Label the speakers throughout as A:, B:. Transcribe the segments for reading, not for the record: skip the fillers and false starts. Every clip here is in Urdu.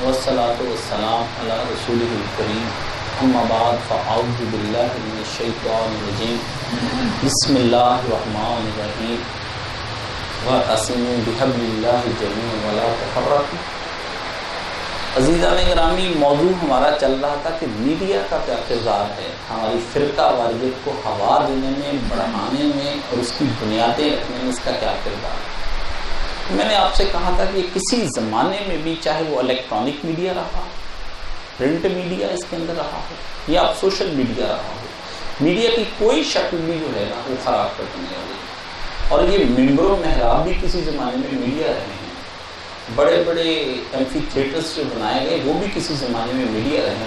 A: والصلاة والسلام علی رسولہ الکریم اما بعد فاعوذ باللہ من الشیطان الرجیم بسم اللہ الرحمن الرحیم واعتصموا بحبل اللہ جميعا ولا تفرقوا۔ عزیزان گرامی، موضوع ہمارا چل رہا تھا کہ میڈیا کا کیا کردار ہے ہماری فرقہ واریت کو ہوا دینے میں، بڑھانے میں اور اس کی بنیادیں رکھنے میں، اس کا کیا کردار ہے۔ میں نے آپ سے کہا تھا کہ کسی زمانے میں بھی، چاہے وہ الیکٹرانک میڈیا رہا، پرنٹ میڈیا اس کے اندر رہا ہو یا اب سوشل میڈیا رہا ہو، میڈیا کی کوئی شکل بھی جو ہے نا وہ خراب کر دینے والی ہے۔ اور یہ ممبر و محراب بھی کسی زمانے میں میڈیا رہے ہیں، بڑے بڑے ایمفی تھیٹرز جو بنائے گئے وہ بھی کسی زمانے میں میڈیا رہے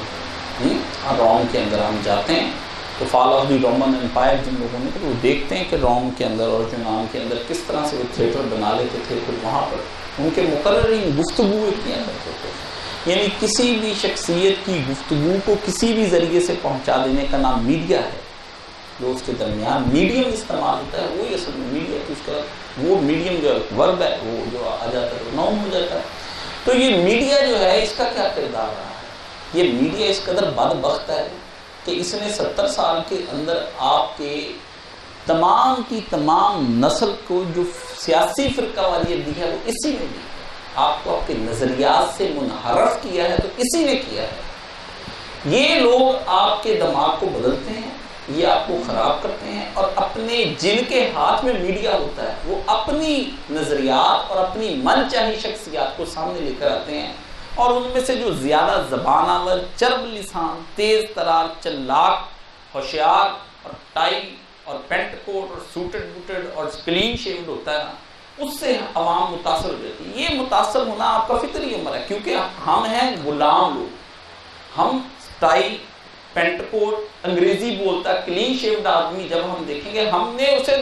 A: ہیں۔ روم کے اندر ہم جاتے ہیں تو فال آف دی رومن امپائر جن لوگوں نے، تو وہ دیکھتے ہیں کہ روم کے اندر اور یونان کے اندر کس طرح سے وہ تھیٹر بنا لیتے تھے، پھر وہاں پر ان کے مقررین گفتگو کیا کرتے تھے۔ یعنی کسی بھی شخصیت کی گفتگو کو کسی بھی ذریعے سے پہنچا دینے کا نام میڈیا ہے۔ جو اس کے درمیان میڈیم استعمال ہوتا ہے وہی اصل میں میڈیا ہے، اس کا وہ میڈیم جو ورب ہے وہ جو آ جاتا ہے وہ نام ہو جاتا ہے۔ تو یہ میڈیا جو ہے اس کا کیا کردار رہا ہے؟ یہ میڈیا اس قدر بدبخت ہے کہ اس نے 70 سال کے اندر آپ کے تمام کی تمام نسل کو جو سیاسی فرقہ واریت دی ہے وہ اسی نے دی ہے۔ آپ کو آپ کے نظریات سے منحرف کیا ہے تو اسی نے کیا ہے۔ یہ لوگ آپ کے دماغ کو بدلتے ہیں، یہ آپ کو خراب کرتے ہیں، اور اپنے جن کے ہاتھ میں میڈیا ہوتا ہے وہ اپنی نظریات اور اپنی من چاہی شخصیات کو سامنے لے کر آتے ہیں، اور ان میں سے جو زیادہ زبان آور، چرب لسان، تیز ترار، چلاک، ہوشیار اور ٹائی اور پینٹ کوٹ اور سوٹڈ بوٹڈ اور کلین شیوڈ ہوتا ہے نا، اس سے عوام متاثر ہو جاتی ہے۔ یہ متاثر ہونا آپ کا فطری عمر ہے، کیونکہ ہم ہیں غلام لوگ۔ ہم ٹائی، پینٹ کوٹ، انگریزی بولتا کلین شیوڈ آدمی جب ہم دیکھیں گے، ہم نے اسے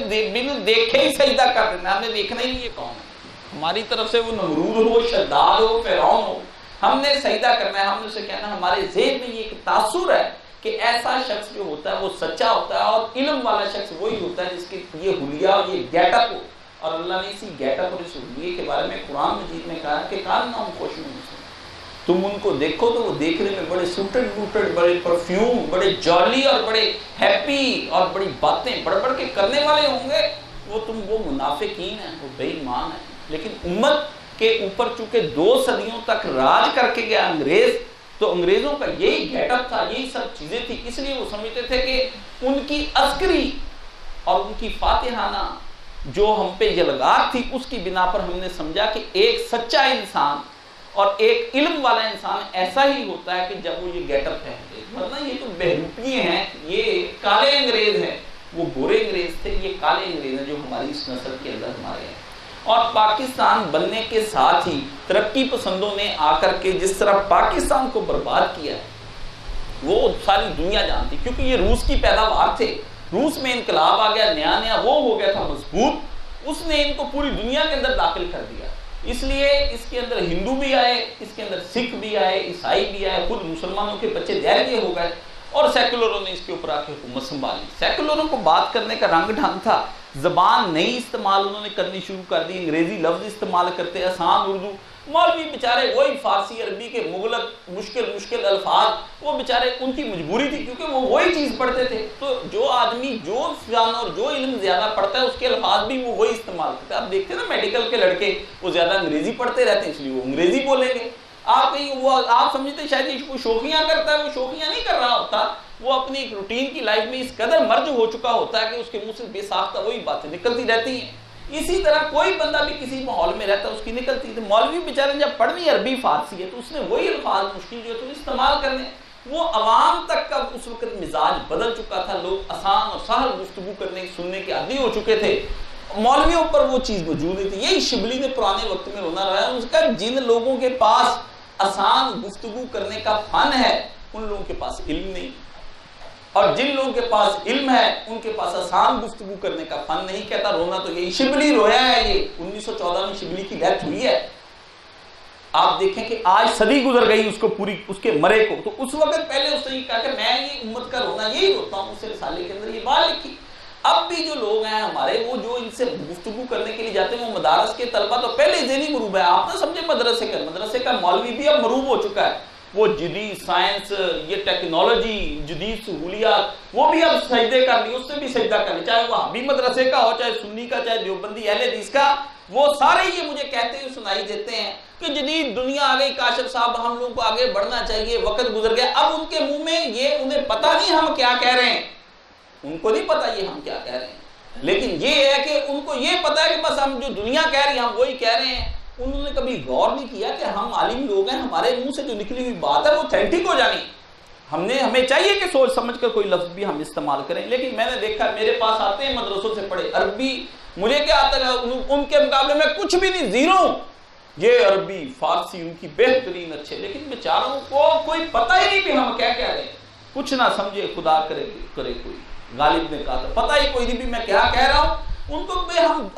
A: دیکھے ہی سجدہ کر دینا، ہم نے دیکھنا ہی نہیں یہ کون ہے۔ ہماری طرف سے وہ نمرود ہو، شداد ہو، فرعون ہو، ہم نے سجدہ کرنا ہے، ہم نے اسے کہنا ہمارے ذہن میں یہ ایک تاثر ہے کہ ایسا شخص جو ہوتا ہے وہ سچا ہوتا ہے، اور علم والا شخص وہی ہوتا ہے جس کے یہ حلیہ اور یہ گیٹ اپ ہو۔ اور اللہ نے اسی گیٹ اپ اور اس حلیے کے بارے میں قرآن مجید میں کہا کہ کان نام خوش میں تم ان کو دیکھو تو وہ دیکھنے میں بڑے سوٹڈ بوٹڈ، بڑے پرفیوم، بڑے جالی اور بڑے ہیپی اور بڑی باتیں بڑھ بڑھ کے کرنے والے ہوں گے، وہ منافقین ہیں، وہ بے ایمان ہیں۔ لیکن امت کے اوپر چونکہ 2 صدیوں تک راج کر کے گیا انگریز، تو انگریزوں کا یہی گیٹ اپ تھا، یہی سب چیزیں تھی، اس لیے وہ سمجھتے تھے کہ ان کی عسکری اور ان کی فاتحانہ جو ہم پہ یلغار تھی، اس کی بنا پر ہم نے سمجھا کہ ایک سچا انسان اور ایک علم والا انسان ایسا ہی ہوتا ہے کہ جب وہ یہ گیٹ اپ پہنتے، ورنہ یہ تو بہروپیے ہیں، یہ کالے انگریز ہیں، وہ گورے انگریز تھے، یہ کالے انگریز ہیں جو ہماری اس نسل کے اندر ہمارے ہیں۔ اور پاکستان بننے کے ساتھ ہی ترقی پسندوں نے آ کر کے جس طرح پاکستان کو برباد کیا ہے وہ ساری دنیا جانتی، کیونکہ یہ روس کی پیداوار تھے، روس میں انقلاب آ گیا، نیا وہ ہو گیا تھا مضبوط، اس نے ان کو پوری دنیا کے اندر داخل کر دیا۔ اس لیے اس کے اندر ہندو بھی آئے، اس کے اندر سکھ بھی آئے، عیسائی بھی آئے، خود مسلمانوں کے بچے دہریے ہو گئے، اور سیکولروں نے اس کے اوپر آ کے حکومت سنبھالی۔ سیکولروں کو بات کرنے کا رنگ ڈھنگ تھا، زبان نئی استعمال انہوں نے کرنی شروع کر دی، انگریزی لفظ استعمال کرتے، آسان اردو، مولوی بیچارے وہی فارسی عربی کے مغلق مشکل الفاظ، وہ بیچارے ان کی مجبوری تھی کیونکہ وہ وہی چیز پڑھتے تھے۔ تو جو آدمی جو فن اور جو علم زیادہ پڑھتا ہے اس کے الفاظ بھی وہ وہی استعمال کرتے ہیں۔ آپ دیکھتے ہیں نا میڈیکل کے لڑکے وہ زیادہ انگریزی پڑھتے رہتے ہیں، اس لیے وہ انگریزی بولیں گے۔ آپ سمجھتے شاید یہ کوئی شوخیاں کرتا ہے، وہ شوخیاں نہیں کر رہا ہوتا، وہ اپنی ایک روٹین کی لائف میں اس قدر مرج ہو چکا ہوتا ہے کہ اس کے منہ سے بے ساختہ وہی باتیں نکلتی رہتی ہیں۔ اسی طرح کوئی بندہ بھی کسی ماحول میں رہتا ہے اس کی نکلتی ہے۔ مولوی بیچارے جب پڑھنی عربی فارسی ہے تو اس نے وہی الفاظ مشکل جو ہے تو استعمال کرنے، وہ عوام تک کا اس وقت مزاج بدل چکا تھا، لوگ آسان اور سہل گفتگو کرنے سننے کے عادی ہو چکے تھے، مولویوں پر وہ چیز موجود نہیں تھی۔ یہی شبلی نے پرانے وقت میں رونا رہا ہے، اس کا جن لوگوں کے پاس آسان گفتگو کرنے کا فن ہے ان لوگوں کے پاس علم نہیں، اور جن لوگوں کے پاس علم ہے ان کے پاس آسان گفتگو کرنے کا فن نہیں۔ کہتا رونا تو یہی شبلی رویا ہے، یہ 1914 میں شبلی کی ڈیتھ ہوئی ہے۔ آپ دیکھیں کہ آج صدی گزر گئی اس کو پوری اس کے مرے کو، تو اس وقت پہلے اس نے کہا کہ میں یہ امت کا رونا یہی روتا ہوں، اس سے رسالے کے اندر یہ بات لکھی۔ اب بھی جو لوگ ہیں ہمارے وہ جو ان سے گفتگو کرنے کے لیے جاتے ہیں وہ مدارس کے طلبہ تو پہلے ہی ذہنی مروب ہے. آپ نہ سمجھے مدرسے کا مولوی بھی اب مروب ہو چکا ہے. وہ جدید سائنس، یہ ٹیکنالوجی، جدید سہولیات، وہ بھی اب سجدے کر لی، اس سے بھی سجدہ کر لی، چاہے وہ حبی مدرسے کا ہو، چاہے سنی کا، چاہے دیوبندی اہل حدیث کا. وہ سارے یہ مجھے کہتے ہوئے سنائی دیتے ہیں کہ جدید دنیا آ گئی، کاشف صاحب ہم لوگوں کو آگے بڑھنا چاہیے، وقت گزر گیا. اب ان کے منہ میں یہ انہیں پتہ نہیں ہم کیا کہہ رہے ہیں، ان کو نہیں پتہ یہ ہم کیا کہہ رہے ہیں، لیکن یہ ہے کہ ان کو یہ پتہ ہے کہ بس ہم جو دنیا کہہ رہی ہے ہم وہی کہہ رہے ہیں. انہوں نے کبھی غور نہیں کیا کہ ہم عالم لوگ ہیں، ہمارے منہ سے جو نکلی ہوئی بات ہے وہ اوتھینٹک ہو جانی. ہمیں چاہیے کہ سوچ سمجھ کر کوئی لفظ بھی ہم استعمال کریں. لیکن میں نے دیکھا میرے پاس آتے ہیں مدرسوں سے پڑھے عربی، مجھے کیا آتا ہے ان کے مقابلے میں کچھ بھی نہیں، زیرو. یہ عربی فارسی ان کی بہترین اچھے، لیکن بیچاروں کو کوئی پتہ ہی نہیں کہ ہم کیا کہہ رہے ہیں. کچھ نہ سمجھے خدا کرے کوئی. غالب نے کہا تھا پتہ ہی کوئی نہیں بھی میں کیا کہہ رہا ہوں. ان کو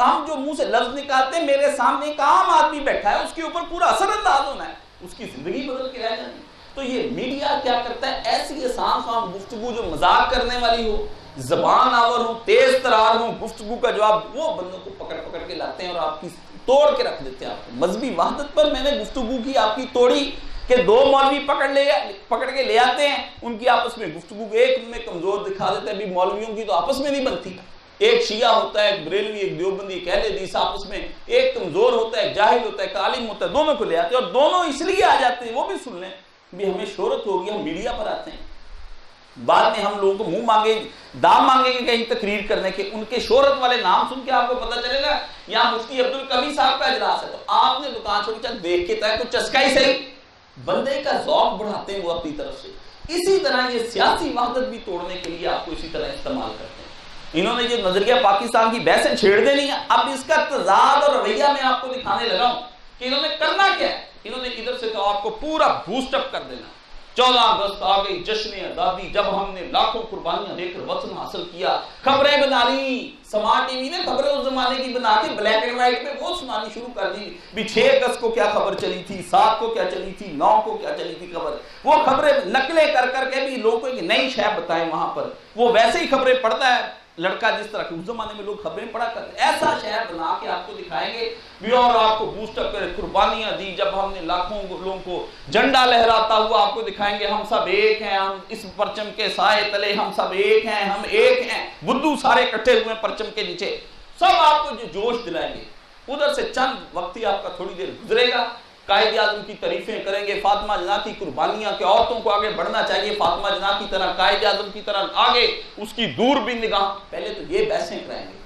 A: ہم جو منہ سے لفظ نکالتے ہیں، میرے سامنے ایک عام آدمی بیٹھا ہے، اس کے اوپر پورا اثر انداز ہونا ہے، اس کی زندگی بدل کے رہ جانی. تو یہ میڈیا کیا کرتا ہے، ایسی آسان خام گفتگو جو مذاق کرنے والی ہو، زبان آور ہو، تیز ترار ہو، گفتگو کا جواب وہ بندوں کو پکڑ کے لاتے ہیں اور آپ کی توڑ کے رکھ دیتے ہیں. آپ کو مذہبی وحدت پر میں نے گفتگو کی، آپ کی توڑی کہ دو مولوی پکڑ کے لے آتے ہیں، ان کی آپس میں گفتگو، ایک میں کمزور دکھا دیتے ہیں. ابھی مولویوں کی تو آپس میں نہیں بنتی، ایک شیعہ ہوتا ہے، ایک بریلوی، ایک دیوبندی، ایک اہل حدیث، آپس میں ایک کمزور ہوتا ہے، ایک جاہل ہوتا ہے، ایک عالم ہوتا ہے، دونوں کو لے آتے ہیں. اور دونوں اس لیے آ جاتے ہیں، وہ بھی سن لیں بھی ہمیں شہرت ہوگی، ہم میڈیا پر آتے ہیں. بعد میں ہم لوگوں کو منہ مانگے دام مانگیں گے کہیں تقریر کرنے کے، ان کے شہرت والے نام سن کے آپ کو پتہ چلے گا یہاں مفتی عبدالقوی صاحب کا اجلاس ہے، تو آپ نے دکان چھوڑی چل دیکھ کے تاکہ کچھ چسکا ہی صحیح، بندے کا ذوق بڑھاتے ہیں وہ اپنی طرف سے. اسی طرح یہ سیاسی وحدت بھی توڑنے کے لیے آپ کو اسی طرح استعمال کرتے ہیں. انہوں نے یہ نظریہ پاکستان کی بحثیں چھیڑ دینی ہے. اب اس کا تضاد اور رویہ میں آپ کو دکھانے لگا ہوں کہ انہوں نے کرنا کیا ہے. انہوں نے ادھر سے تو آپ کو پورا بوسٹ اپ کر دینا. 14 اگست آ گئی، جشن آزادی، جب ہم نے لاکھوں قربانیاں دے کر وطن حاصل کیا، خبریں بنا لی. سماج ٹی وی نے خبریں اس زمانے کی بنا کے بلیک اینڈ وائٹ پہ وہ سنانی شروع کر دی بھی 6 اگست کو کیا خبر چلی تھی، 7 کو کیا چلی تھی، 9 کو کیا چلی تھی خبر. وہ خبریں نقلیں کر کے بھی لوگوں کو ایک نئی شے بتائیں وہاں پر. وہ ویسے ہی خبریں پڑھتا ہے لڑکا جس طرح کی اس زمانے میں لوگ خبریں پڑھا کرتے. ایسا شہر بنا کے آپ کو دکھائیں گے بھی اور آپ کو بوسٹ اپ کرے، قربانیاں دی جب ہم نے لاکھوں لوگوں کو، جھنڈا لہراتا ہوا آپ کو دکھائیں گے ہم سب ایک ہیں، ہم اس پرچم کے سائے تلے ہم سب ایک ہیں، ہم ایک ہیں. بدھو سارے اکٹھے ہوئے ہیں پرچم کے نیچے، سب آپ کو جو جوش دلائیں گے. ادھر سے چند وقت ہی آپ کا تھوڑی دیر گزرے گا، قائد اعظم کی تعریفیں کریں گے، فاطمہ جناح کی قربانیاں کہ عورتوں کو آگے بڑھنا چاہیے، فاطمہ جناح کی طرح، قائد اعظم کی طرح آگے اس کی دور بھی نگاہ. پہلے تو یہ بحثیں کرائیں گے،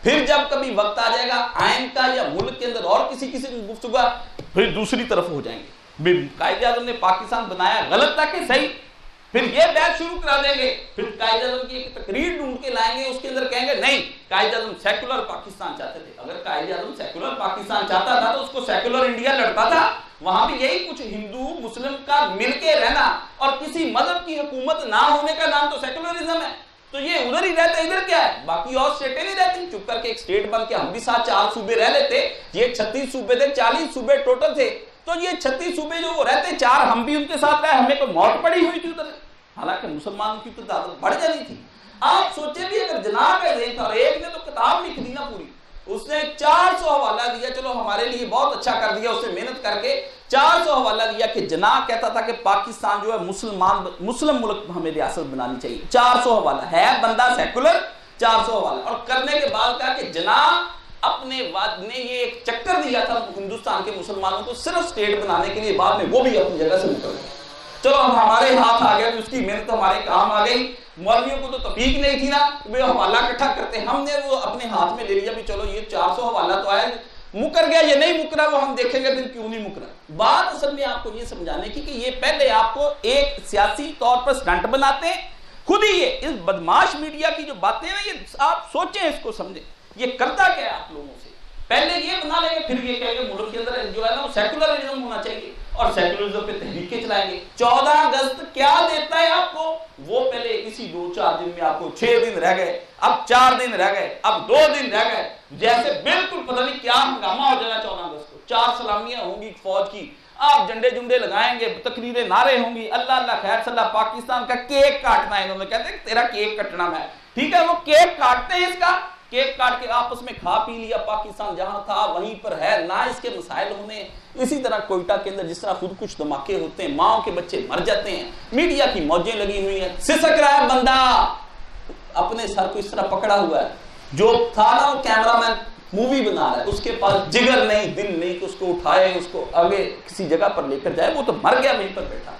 A: پھر جب کبھی وقت آ جائے گا آئین کا یا ملک کے اندر اور کسی کی گفتگو، پھر دوسری طرف ہو جائیں گے. قائد اعظم نے پاکستان بنایا غلط تھا کہ صحیح، پھر یہ بحث شروع کرا دیں گے. پھر قائد اعظم کی ایک تقریر ڈھونڈ کے لائیں گے، اس کے اندر کہیں گے نہیں قائد اعظم سیکولر پاکستان چاہتے تھے. اگر قائد اعظم سیکولر پاکستان چاہتا تھا تو اس کو سیکولر انڈیا لڑتا تھا. وہاں بھی یہی کچھ ہندو مسلم کا مل کے رہنا اور کسی مذہب کی حکومت نہ ہونے کا نام تو سیکولرزم ہے. تو یہ ادھر ہی رہتا ہے، ادھر کیا ہے، باقی اور اسٹیٹیں نہیں رہتی. چپ کر کے ایک اسٹیٹ بن کے ہم بھی ساتھ 4 صوبے رہ لیتے. یہ 36 صوبے تھے، 40 صوبے ٹوٹل تھے. تو یہ 36 صوبے جو وہ رہتے 4 ہم بھی ان کے ساتھ رہے، ہمیں کوئی موت پڑی ہوئی تھی ادھر، حالانکہ مسلمانوں کی تو تعداد بڑھ جانی تھی. آپ سوچیں بھی اگر جناح کا ذہن تھا، اور ایک نے تو کتاب لکھ دی نا پوری، اس نے 400 حوالہ دیا. چلو ہمارے لیے بہت اچھا کر دیا اس نے محنت کر کے 400 حوالہ دیا کہ جناح کہتا تھا کہ پاکستان جو ہے مسلم ملک ہمیں ریاست بنانی چاہیے. 400 حوالہ ہے بندہ سیکولر، 400 حوالہ. اور کرنے کے بعد کہا کہ جناح اپنے وعد نے یہ ایک چکر دیا تھا ہندوستان کے مسلمانوں کو صرف اسٹیٹ بنانے کے لیے، بعد میں وہ بھی اپنی جگہ سے نکل گئے. چلو اب ہمارے ہاتھ آ گیا تو اس کی محنت ہمارے کام آ گئی. مولویوں کو تو توفیق نہیں تھی نا کہ حوالہ اکٹھا کرتے، ہم نے وہ اپنے ہاتھ میں لے لیا بھی چلو یہ 400 حوالہ تو آیا، مکر گیا یہ نہیں مکرا وہ ہم دیکھیں گے پھر کیوں نہیں مکرا. بات اصل میں آپ کو یہ سمجھانے کی کہ یہ پہلے آپ کو ایک سیاسی طور پر سٹنٹ بناتے ہیں. خود ہی یہ اس بدماش میڈیا کی جو باتیں ہیں یہ آپ سوچیں، اس کو سمجھیں یہ کرتا کیا ہے آپ لوگوں سے. پہلے یہ بنا لیں گے، پھر یہ کہیں گے ملک کے اندر جو ہے نا وہ سیکولرزم ہونا چاہیے اور سیکولرزم پہ تحریکیں چلائیں گے. 14 اگست کیا دیتا ہے آپ کو؟ وہ پہلے اسی 2-4 دن میں آپ کو 6 دن رہ گئے، اب 4 دن رہ گئے، اب 2 دن رہ گئے، جیسے بالکل پتہ نہیں کیا ہنگامہ ہو جائے گا 14 اگست کو. 4 سلامیاں ہوں گی فوج کی، آپ جھنڈے جنڈے لگائیں گے، تقریریں نعرے ہوں گی، اللہ اللہ خیر صلی اللہ، پاکستان کا کیک کاٹنا ہے. انہوں نے کہتے ہیں تیرا کیک کٹنا میں ٹھیک ہے، وہ کیک کاٹتے ہیں، اس کا کیک کاٹ کے آپس میں کھا پی لیا، پاکستان جہاں تھا وہیں پر ہے، نہ اس کے مسائل ہونے. اسی طرح کوئٹہ کے اندر جس طرح خود کچھ دھماکے ہوتے ہیں، ماؤں کے بچے مر جاتے ہیں، میڈیا کی موجیں لگی ہوئی ہیں، سسک رہا ہے بندہ، اپنے سر کو اس طرح پکڑا ہوا ہے. جو تھا نا وہ کیمرہ مین مووی بنا رہا ہے، اس کے پاس جگر نہیں، دل نہیں کہ اس کو اٹھائے، اس کو آگے کسی جگہ پر لے کر جائے، وہ تو مر گیا وہیں پر بیٹھا.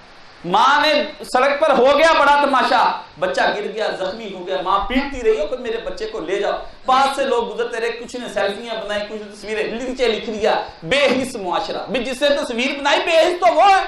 A: ماں نے سڑک پر ہو گیا بڑا تماشا، بچہ گر گیا، زخمی ہو گیا، ماں پیٹتی رہی ہو کہ میرے بچے کو لے جاؤ. پاس سے لوگ گزرتے رہے، کچھ نے سیلفیاں بنائی، کچھ نے تصویریں، نیچے لکھ دیا بے حس معاشرہ. جس نے تصویر بنائی بے حس تو وہ ہے،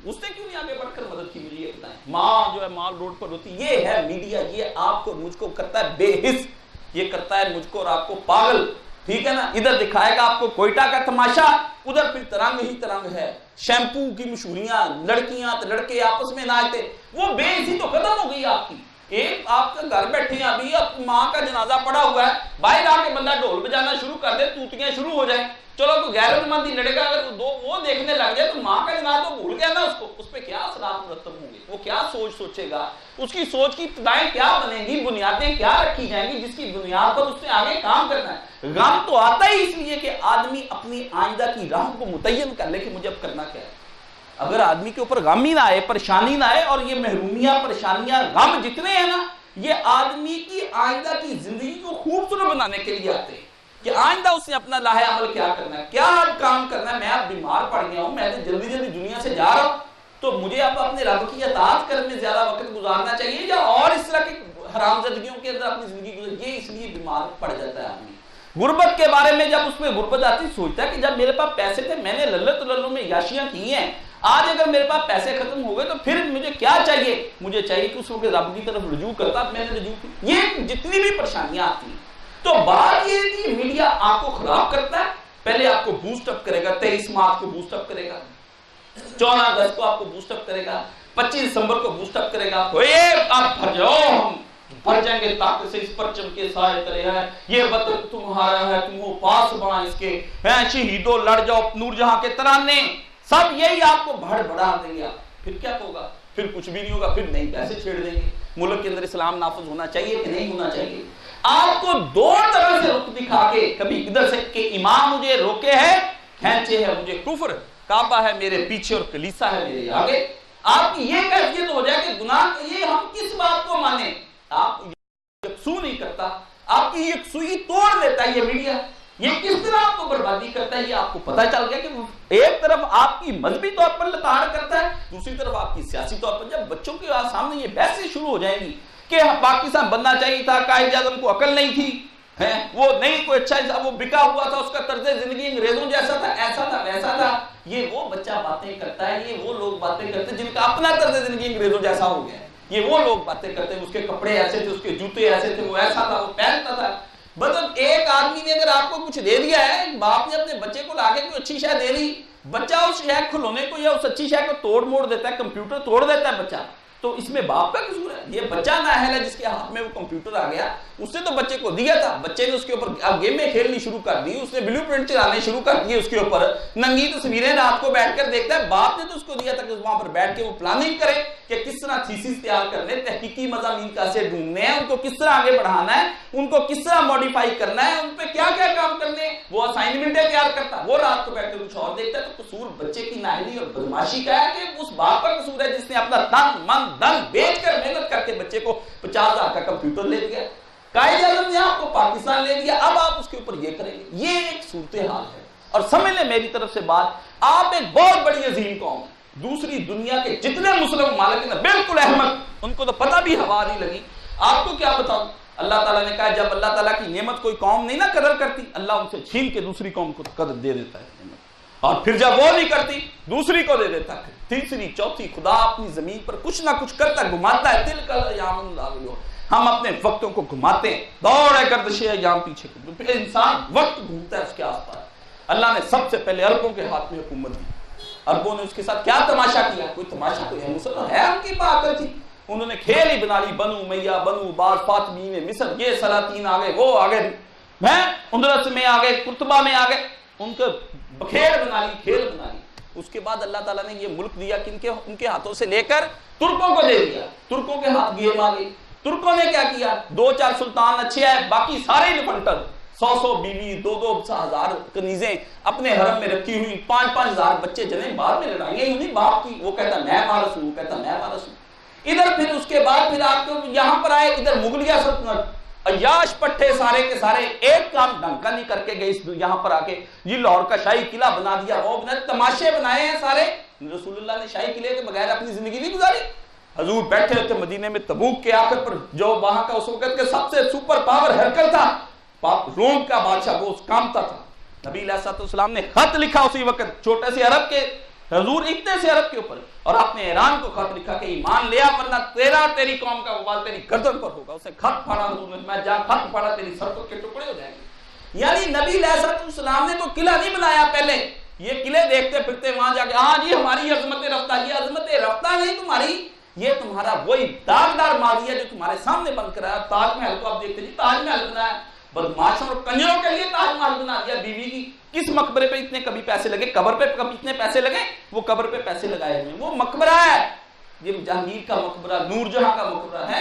A: اس نے کیوں نہیں آگے بڑھ کر مدد کی؟ مجھے یہ بتائیں. ماں جو ہے مال روڈ پر ہوتی، یہ ہے میڈیا، یہ آپ کو مجھ کو کرتا ہے بے حس، یہ کرتا ہے مجھ کو اور آپ کو پاگل. ٹھیک ہے نا، ادھر دکھائے گا آپ کو کوئٹہ کا تماشا، ادھر پھر ترنگ ہی ترنگ ہے، شیمپو کی مشہوریاں، لڑکیاں لڑکے آپس میں ناچتے. وہ بے حسی تو ختم ہو گئی آپ کی. ایک آپ کا گھر بیٹھے ہیں ابھی، اب ماں کا جنازہ پڑا ہوا ہے، باہر آ کے بندہ ڈھول بجانا شروع کر دے، توتیاں شروع ہو جائیں. چلو تو غیرت مند ہی لڑے گا، اگر وہ دیکھنے لگ جائے تو ماں کا جنازہ بھول گیا نا اس کو، اس پہ کیا اثرات مرتب ہوں گے؟ وہ کیا سوچے گا؟ اس کی سوچ کی ابتدائیں کیا بنیں گی؟ بنیادیں کیا رکھی جائیں گی جس کی بنیاد پر اس نے آگے کام کرنا ہے؟ غم تو آتا ہی اس لیے کہ آدمی اپنی آئندہ کی راہ کو متعین کر لے کہ مجھے اب کرنا کیا ہے. اگر آدمی کے اوپر غم ہی نہ آئے، پریشانی نہ آئے، اور یہ محرومیاں، پریشانیاں، غم جتنے ہیں نا، یہ آدمی کی آئندہ کی زندگی کو خوبصورت بنانے کے لیے آتے ہیں کہ آئندہ اس نے اپنا لاہے عمل کیا کرنا ہے، کیا اب کام کرنا ہے. میں اب بیمار پڑ گیا ہوں، میں جلدی جلدی دنیا سے جا رہا ہوں، تو مجھے اب اپنے رب کی اطاعت کرنے میں زیادہ وقت گزارنا چاہیے یا اور اس طرح کے حرام زدگیوں کے اندر اپنی زندگی گزار. یہ اس لیے بیمار پڑ جاتا ہے آدمی. غربت کے بارے میں جب اس میں غربت آتی، سوچتا ہے کہ جب میرے پاس پیسے تھے میں نے للت للوں میں یاشیاں کی ہیں، آج اگر میرے پاس پیسے ختم ہو گئے تو پھر مجھے کیا چاہیے؟ مجھے چاہیے کہ اس وقت رب کی طرف رجوع کرتا. میں نے رجوع کی. یہ جتنی بھی پریشانیاں آتی ہیں، تو بات یہ ہے کہ میڈیا آپ کو خراب کرتا ہے. پہلے آپ کو بوسٹ اپ کرے گا، 23 مارچ کو بوسٹ اپ کرے گا، 14 اگست کو آپ کو بوسٹ اپ کرے گا، 25 دسمبر کو بوسٹ اپ کرے گا. آپ بھر جاؤ، ہم بھر جائیں گے طاقت سے، اس پرچم کے سائے تلے ہے، یہ وطن تمہارا ہے، تم ہو پاسباں اس کے، شہیدو لڑ جاؤ، نور جہاں کے ترانے، سب یہی آپ کو بڑھ بڑھا دیں گے. پھر کیا ہوگا؟ پھر کچھ بھی نہیں ہوگا، پھر نئی پیسے چھیڑ دیں گے. ملک کے اندر اسلام نافذ ہونا چاہیے کہ نہیں ہونا چاہیے؟ آپ کو دو طرح سے رخ دکھا کے، کبھی ادھر سے کہ امام مجھے روکے ہے، کھینچے ہے مجھے کفر، کعبہ ہے میرے پیچھے اور کلیسا ہے میرے آگے. آپ کی یہ کیفیت ہو جائے کہ گناہ، یہ ہم کس بات کو مانیں؟ آپ یکسو نہیں کرتا، آپ کی یکسوئی توڑ دیتا ہے یہ میڈیا. یہ کس طرح آپ کو بربادی کرتا ہے، یہ آپ کو پتہ چل گیا کہ ایک طرف آپ کی مذہبی طور پر لتاڑ کرتا ہے، دوسری طرف آپ کی سیاسی طور پر. جب بچوں کے سامنے یہ بحثیں شروع ہو جائیں گی کہ پاکستان بننا چاہیے تھا، قائد اعظم کو عقل نہیں تھی، وہ نہیں کوئی اچھا، وہ بکا ہوا تھا، اس کا طرز زندگی انگریزوں جیسا تھا، ایسا تھا ویسا تھا. یہ وہ بچہ باتیں کرتا ہے، یہ وہ لوگ باتیں کرتے ہیں جن کا اپنا طرز زندگی انگریزوں جیسا ہو گیا ہے. یہ وہ لوگ باتیں کرتے ہیں، اس کے کپڑے ایسے تھے، اس کے جوتے ایسے تھے، وہ ایسا تھا، وہ پہنتا تھا. مطلب ایک آدمی نے اگر آپ کو کچھ دے دیا ہے، باپ نے اپنے بچے کو لا کے کوئی اچھی شے دے دی، بچہ اس شے کھلونے کو یا اس اچھی شے کو توڑ موڑ دیتا ہے، کمپیوٹر توڑ دیتا ہے بچہ، تو اس میں باپ کا قصور ہے؟ یہ بچہ نااہل ہے جس کے ہاتھ میں وہ کمپیوٹر آ گیا، اس نے تو بچے کو دیا تھا، بچے نے اس کے اوپر گیمیں کھیلنی شروع کر دی، اس نے بلیو پرنٹ چلانے شروع کر دیے، اس کے اوپر ننگی تصویریں رات کو بیٹھ کر دیکھتا ہے. باپ نے تو اس کو دیا تھا کہ وہاں پر بیٹھ کے وہ پلاننگ کرے کہ کس طرح تھیسس تیار کرنے، تحقیقی مضامین کیسے ڈھونڈنے ہیں، ان کو کس طرح آگے بڑھانا ہے، ان کو کس طرح ماڈیفائی کرنا ہے، ان پہ کیا کیا کام کرنے. وہ اسائنمنٹیں تیار کرتا، وہ رات کو بیٹھ کے کچھ اور دیکھتا ہے. تو قصور بچے کی نااہلی اور بدماشی کا ہے کہ اس باپ کا قصور ہے جس نے اپنا تن من دھن بیچ کر محنت کر کے بچے کو 50,000 کا کمپیوٹر لے دیا. قائد اعظم نے آپ کو پاکستان لے دیا، اب آپ اس کے اوپر یہ کریں گے. یہ ایک صورتحال ہے. اور سمجھ لیں میری طرف سے بات، آپ ایک بہت بڑی عظیم قوم ہے. دوسری دنیا کے جتنے مسلم ممالک ہیں بالکل احمد، ان کو تو پتہ بھی ہوا نہیں لگی. آپ کو کیا بتاؤں، اللہ تعالیٰ نے کہا جب اللہ تعالیٰ کی نعمت کوئی قوم نہیں نا قدر کرتی، اللہ ان سے چھین کے دوسری قوم کو قدر دے دیتا ہے نعمت. اور پھر جب وہ نہیں کرتی دوسری کو دے دیتا ہے، تیسری چوتھی. خدا اپنی زمین پر کچھ نہ کچھ کرتا ہے، گھماتا ہے. تلک الایام نداولها، ہم اپنے وقتوں کو گھماتے ہیں، دوڑے گردش ایام پیچھے کو. پھر انسان وقت گھومتا ہے اس کے آس پاس. اللہ نے سب سے پہلے عربوں کے ہاتھ میں حکومت دی. عربوں نے اس کے ساتھ کیا تماشا کیا؟ کوئی تماشا کوئی ہے؟ مسلمان ہے ان کی پاکل تھی، انہوں نے کھیل ہی بنا لی. بنو امیہ، بنو عباس، فاطمی مصر، یہ سلاطین آ گئے، وہ آ گئے، اندلس میں آ گئے، قرطبہ میں آ گئے، ان کو کھیل بنا لی، کھیل بنا لی. اس کے بعد اللہ تعالیٰ نے یہ ملک دیا کہ ان کے ہاتھوں سے لے کر ترکوں کو دے دیا. ترکوں کے ہاتھ گیم آ گئی. ترکوں نے کیا کیا؟ 2-4 سلطان اچھے ہیں، باقی سارے لپنٹر، 100 بیوی، 2,000 کنیزیں اپنے حرم میں رکھی ہوئی، 5,000 بچے جنہیں بعد میں لڑائیاں ہی نہیں باپ کی، وہ کہتا میں وارث ہوں، وہ کہتا میں وارث ہوں۔ ادھر پھر اس کے بعد پھر آپ کو یہاں پر آئے، ادھر مغلیہ سلطنت، عیاش پٹھے سارے کے سارے ایک کام ڈھنگ کا نہیں کر کے گئے، یہاں پر آ کے یہ لاہور کا شاہی قلعہ بنا دیا، وہ بنا، تماشے بنائے ہیں سارے۔ رسول اللہ نے شاہی قلعے کے بغیر اپنی زندگی نہیں گزاری۔ حضور بیٹھے تھے مدینے میں تبوک کے آخر پر، جو وہاں کا اس وقت کے سب سے سپر پاور ہرکل تھا، روم کا بادشاہ، وہ اس کامتا تھا۔ نبی علیہ السلام نے خط لکھا اسی وقت چھوٹے سے عرب کے، حضور اتنے سے عرب کے اوپر، اور آپ نے ایران کو خط لکھا کہ ایمان لیا ورنہ تیرا اور تیری قوم کا وبال تیری گردن پر ہوگا۔ اسے خط پڑھا حضور نے، میں جہاں خط پڑھا تیری سروں کے ٹکڑے ہو جائیں گے۔ یعنی نبی علیہ السلام نے تو قلعہ نہیں بنایا پہلے، یہ قلعے دیکھتے پھرتے وہاں جا کے ہاں جی ہماری عظمت رفتہ، یہ عظمت رفتہ نہیں تمہاری، یہ تمہارا وہی داغدار ماضی ہے جو تمہارے سامنے بند کرایا۔ تاج محل کو آپ دیکھتے جی، تاج محل بنایا، بدماشوں اور کنجروں کے لیے تاج محل بنا دیا۔ بیوی کی کس مقبرے پہ اتنے کبھی پیسے لگے، قبر پہ کبھی اتنے پیسے لگے، وہ قبر پہ پیسے لگائے ہوئے، وہ مقبرہ ہے، یہ جہانگیر کا مقبرہ، نور جہاں کا مقبرہ ہے،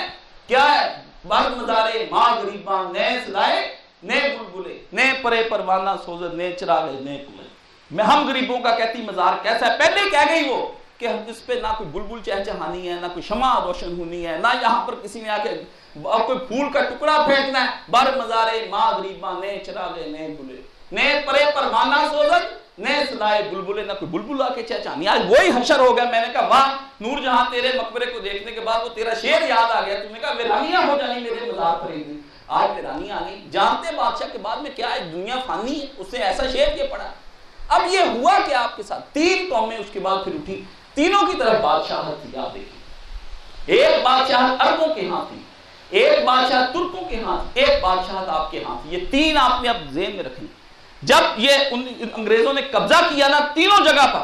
A: کیا ہے؟ بر مزارے ماں غریباں، نئے سدائے نئے بلبلے، نئے پرے پروانہ سوزد، نئے چراغے نئے کلے۔ میں ہم غریبوں کا کہتی مزار کیسا ہے، پہلے کہہ گئی وہ کہ اس پہ نہ کوئی بلبل چہچہانی ہے، نہ کوئی شمع روشن ہونی ہے، نہ یہاں پر کسی نے آ کے کوئی پھول کا ٹکڑا پھینکنا ہے۔ بر مزارے ماں غریباں، نئے چراغے نئے بلے، نئے پرے پروانہ سوزد، نئے سدائے بلبلے، نہ کوئی بلبل آ کے چہچہانی۔ آج وہی حشر ہو گیا۔ میں نے کہا واہ نور جہاں، تیرے مقبرے کو دیکھنے کے بعد وہ تیرا شعر یاد آ گیا، تم نے کہا ویرانیاں ہو جانی میرے مزار پر ایک دن۔ آج ویرانیاں آ گئی، جانتے بادشاہ کے بعد میں کیا ہے، دنیا فانی ہے، اس نے ایسا شعر یہ پڑھا۔ اب یہ ہوا کہ آپ کے ساتھ 3 قومیں اس کے بعد پھر اٹھی، تینوں کی طرف بادشاہت تھی۔ آپ دیکھیں، ایک بادشاہت عربوں کے ہاں تھی، ایک بادشاہت ترکوں کے ہاں تھی، ایک بادشاہت آپ کے ہاں تھی۔ یہ 3 آپ نے اب ذہن میں رکھیں۔ جب یہ انگریزوں نے قبضہ کیا نا تینوں جگہ پر،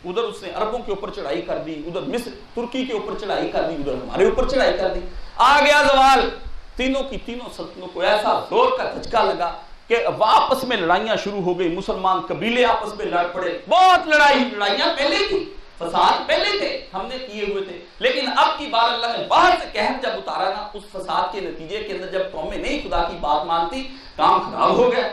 A: ادھر اس نے عربوں کے اوپر چڑھائی کر دی، ادھر مصر ترکی کے اوپر چڑھائی کر دی، ادھر ہمارے اوپر چڑھائی کر دی، آ گیا زوال۔ تینوں کی تینوں سلطنتوں کو ایسا زور کا دھچکا لگا کہ آپس میں لڑائیاں شروع ہو گئی، مسلمان قبیلے آپس میں لڑ پڑے، بہت لڑائیاں پہلے تھی، فساد پہلے تھے، ہم نے کیے ہوئے تھے، لیکن اب کی بار اللہ نے باہر سے قہر جب اتارا نا، اس فساد کے نتیجے کے اندر جب قومیں نہیں خدا کی بات مانتی، کام خراب ہو گیا۔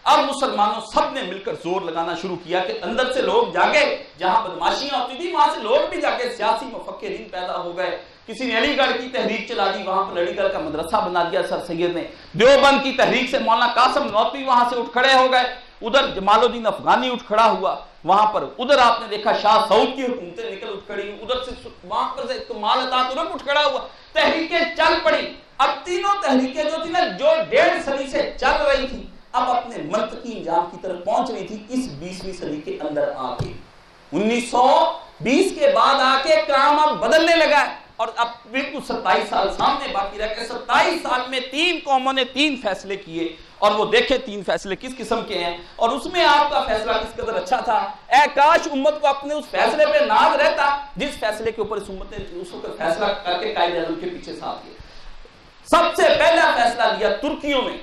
A: اب مسلمانوں سب نے مل کر زور لگانا شروع کیا کہ اندر سے لوگ جاگے، جہاں بدماشیاں ہوتی تھی وہاں سے لوگ بھی جاگے، سیاسی مفکرین پیدا ہو گئے۔ کسی نے علی گڑھ کی تحریک چلا دی، وہاں پر علی گڑھ کا مدرسہ بنا دیا سر سید نے۔ دیوبند کی تحریک سے مولانا قاسم نوتوی وہاں سے اٹھ کھڑے ہو گئے، ادھر جمال الدین افغانی اٹھ کھڑا ہوا وہاں پر، ادھر آپ نے دیکھا شاہ سعود کی حکومتیں نکل اٹھ کھڑی، ادھر سے وہاں پر سے کمال عطا ترک اٹھ کھڑا ہوا، تحریکیں چل پڑی۔ اب تینوں تحریکیں جو تھی نا، جو 1.5 صدی سے چل رہی تھی، اب اپنے منطقی انجام کی طرف پہنچ رہی تھی اس 20ویں صدی کے اندر آ کے۔ 1920 کے بعد آ کے کام اب بدلنے لگا ہے، اور اب بالکل 27 سال سامنے باقی رہ کے 27 سال میں 3 قوموں نے 3 فیصلے کیے، اور وہ دیکھیں 3 فیصلے کس قسم کے ہیں، اور اس میں آپ کا فیصلہ کس قدر اچھا تھا۔ اے کاش امت کو اپنے اس فیصلے پہ ناز رہتا جس فیصلے کے اوپر اس امت نے اس وقت فیصلہ کر کے قائد اعظم کے پیچھے ساتھ لیا۔ سب سے پہلا فیصلہ لیا ترکیوں نے،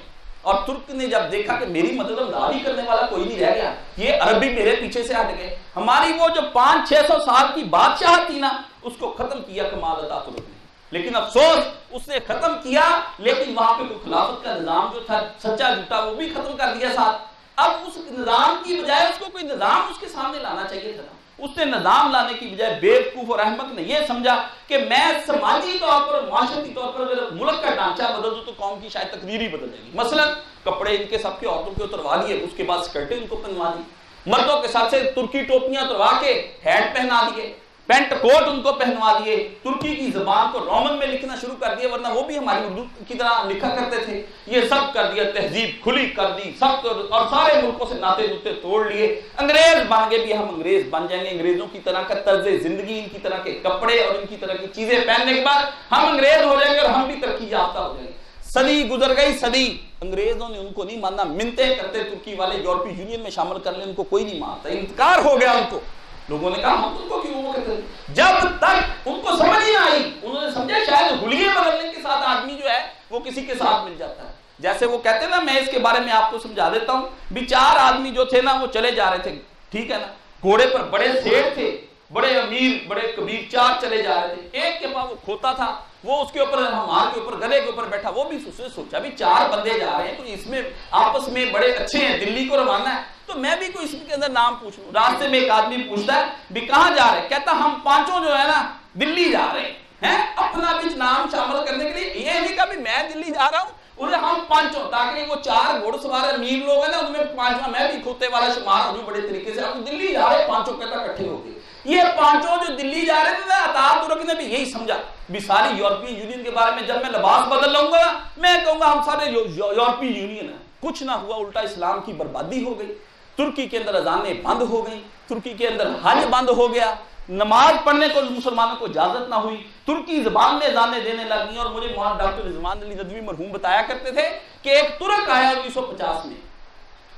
A: اور ترک نے جب دیکھا کہ میری مدد امدادی کرنے والا کوئی نہیں رہ گیا، یہ عربی میرے پیچھے سے ہٹ گئے، ہماری وہ جو 500-600 سال کی بادشاہت تھی نا، اس کو ختم کیا کمال عطا ترک نے۔ لیکن افسوس اس نے ختم کیا، لیکن وہاں پہ کوئی خلافت کا نظام جو تھا سچا جھوٹا وہ بھی ختم کر دیا ساتھ۔ اب اس نظام کی بجائے اس کو کوئی نظام اس کے سامنے لانا چاہیے تھا۔ اس نے نظام لانے کی بجائے بیوقوف اور احمق نے یہ سمجھا کہ میں سماجی طور پر معاشرتی طور پر اگر ملک کا ڈھانچہ بدل دوں تو قوم کی شاید تقدیر ہی بدل جائے گی۔ مثلا کپڑے ان کے سب کے عورتوں کے اتروا لیے، اس کے بعد سکرٹیں ان کو پہنوا دی، مردوں کے ساتھ سے ترکی ٹوپیاں اتروا کے ہیٹ پہنا دیے، پینٹ کوٹ ان کو پہنوا دیے، ترکی کی زبان کو رومن میں لکھنا شروع کر دیا، ورنہ وہ بھی ہماری اردو کی طرح لکھا کرتے تھے، یہ سب کر دیا، تہذیب کھلی کر دی سب، اور سارے ملکوں سے ناطے نوتے توڑ لیے۔ انگریز بن گئے بھی ہم انگریز بن جائیں گے، انگریزوں کی طرح کا طرز زندگی، ان کی طرح کے کپڑے اور ان کی طرح کی چیزیں پہننے کے بعد ہم انگریز ہو جائیں گے اور ہم بھی ترقی یافتہ ہو جائیں گے۔ صدی گزر گئی، صدی انگریزوں نے ان کو نہیں ماننا، منتیں کرتے ترکی والے یورپی یونین میں شامل کر لیں، ان کو کوئی نہیں مانتا، انکار ہو گیا ان کو۔ لوگوں نے کہا ہم ان کو کیوں وہ کہتے ہیں، جب تک ان کو سمجھ نہیں آئی، انہوں نے سمجھا شاید حلیے بدلنے کے ساتھ آدمی جو ہے وہ کسی کے ساتھ مل جاتا ہے۔ جیسے وہ کہتے ہیں نا، میں اس کے بارے میں آپ کو سمجھا دیتا ہوں بھی 4 آدمی جو تھے نا وہ چلے جا رہے تھے، ٹھیک ہے نا، گھوڑے پر بڑے سیٹ تھے، بڑے امیر بڑے کبیر، 4 چلے جا رہے تھے، ایک کے پاس وہ کھوتا تھا، وہ اس کے اوپر ہمار کے اوپر گلے کے اوپر بیٹھا، وہ بھی سوچا بھی 4 بندے جا رہے ہیں تو اس میں آپس میں بڑے اچھے ہیں، دلی کو روانہ ہے، تو میں بھی کوئی اس کے اندر نام پوچھوں۔ راستے میں ایک آدمی پوچھتا ہے بھی کہاں جا رہے ہیں؟ کہتا ہم 5 جو ہے نا دلی جا رہے ہیں، اپنا بھی نام شامل کرنے کے لیے۔ یہ نہیں کہا بھی میں دلی جا رہا ہوں، انہیں ہم 5 تاکہ وہ 4 گھوڑ سوار امیر لوگ ہیں نا، ان میں 5واں میں بھی کھوتے والا شمار ہو جو بڑے طریقے سے ہم دلی جا رہے ہیں، 5 کہتا اکٹھے ہو گئے۔ یہ 5 جو دلی جا رہے تھے، عطا ترک نے بھی یہی سمجھا بھی ساری یورپی یونین کے بارے میں جب میں لباس بدل لوں گا میں کہوں گا ہم سارے یورپی یونین ہیں۔ کچھ نہ ہوا، الٹا اسلام کی بربادی ہو گئی۔ ترکی کے اندر اذانیں بند ہو گئیں، ترکی کے اندر حج بند ہو گیا، نماز پڑھنے کو مسلمانوں کو اجازت نہ ہوئی، ترکی زبان میں اذانیں دینے لگیں۔ اور مجھے مولانا ڈاکٹر رضوان علی ندوی مرحوم بتایا کرتے تھے کہ ایک ترک آیا 1950 میں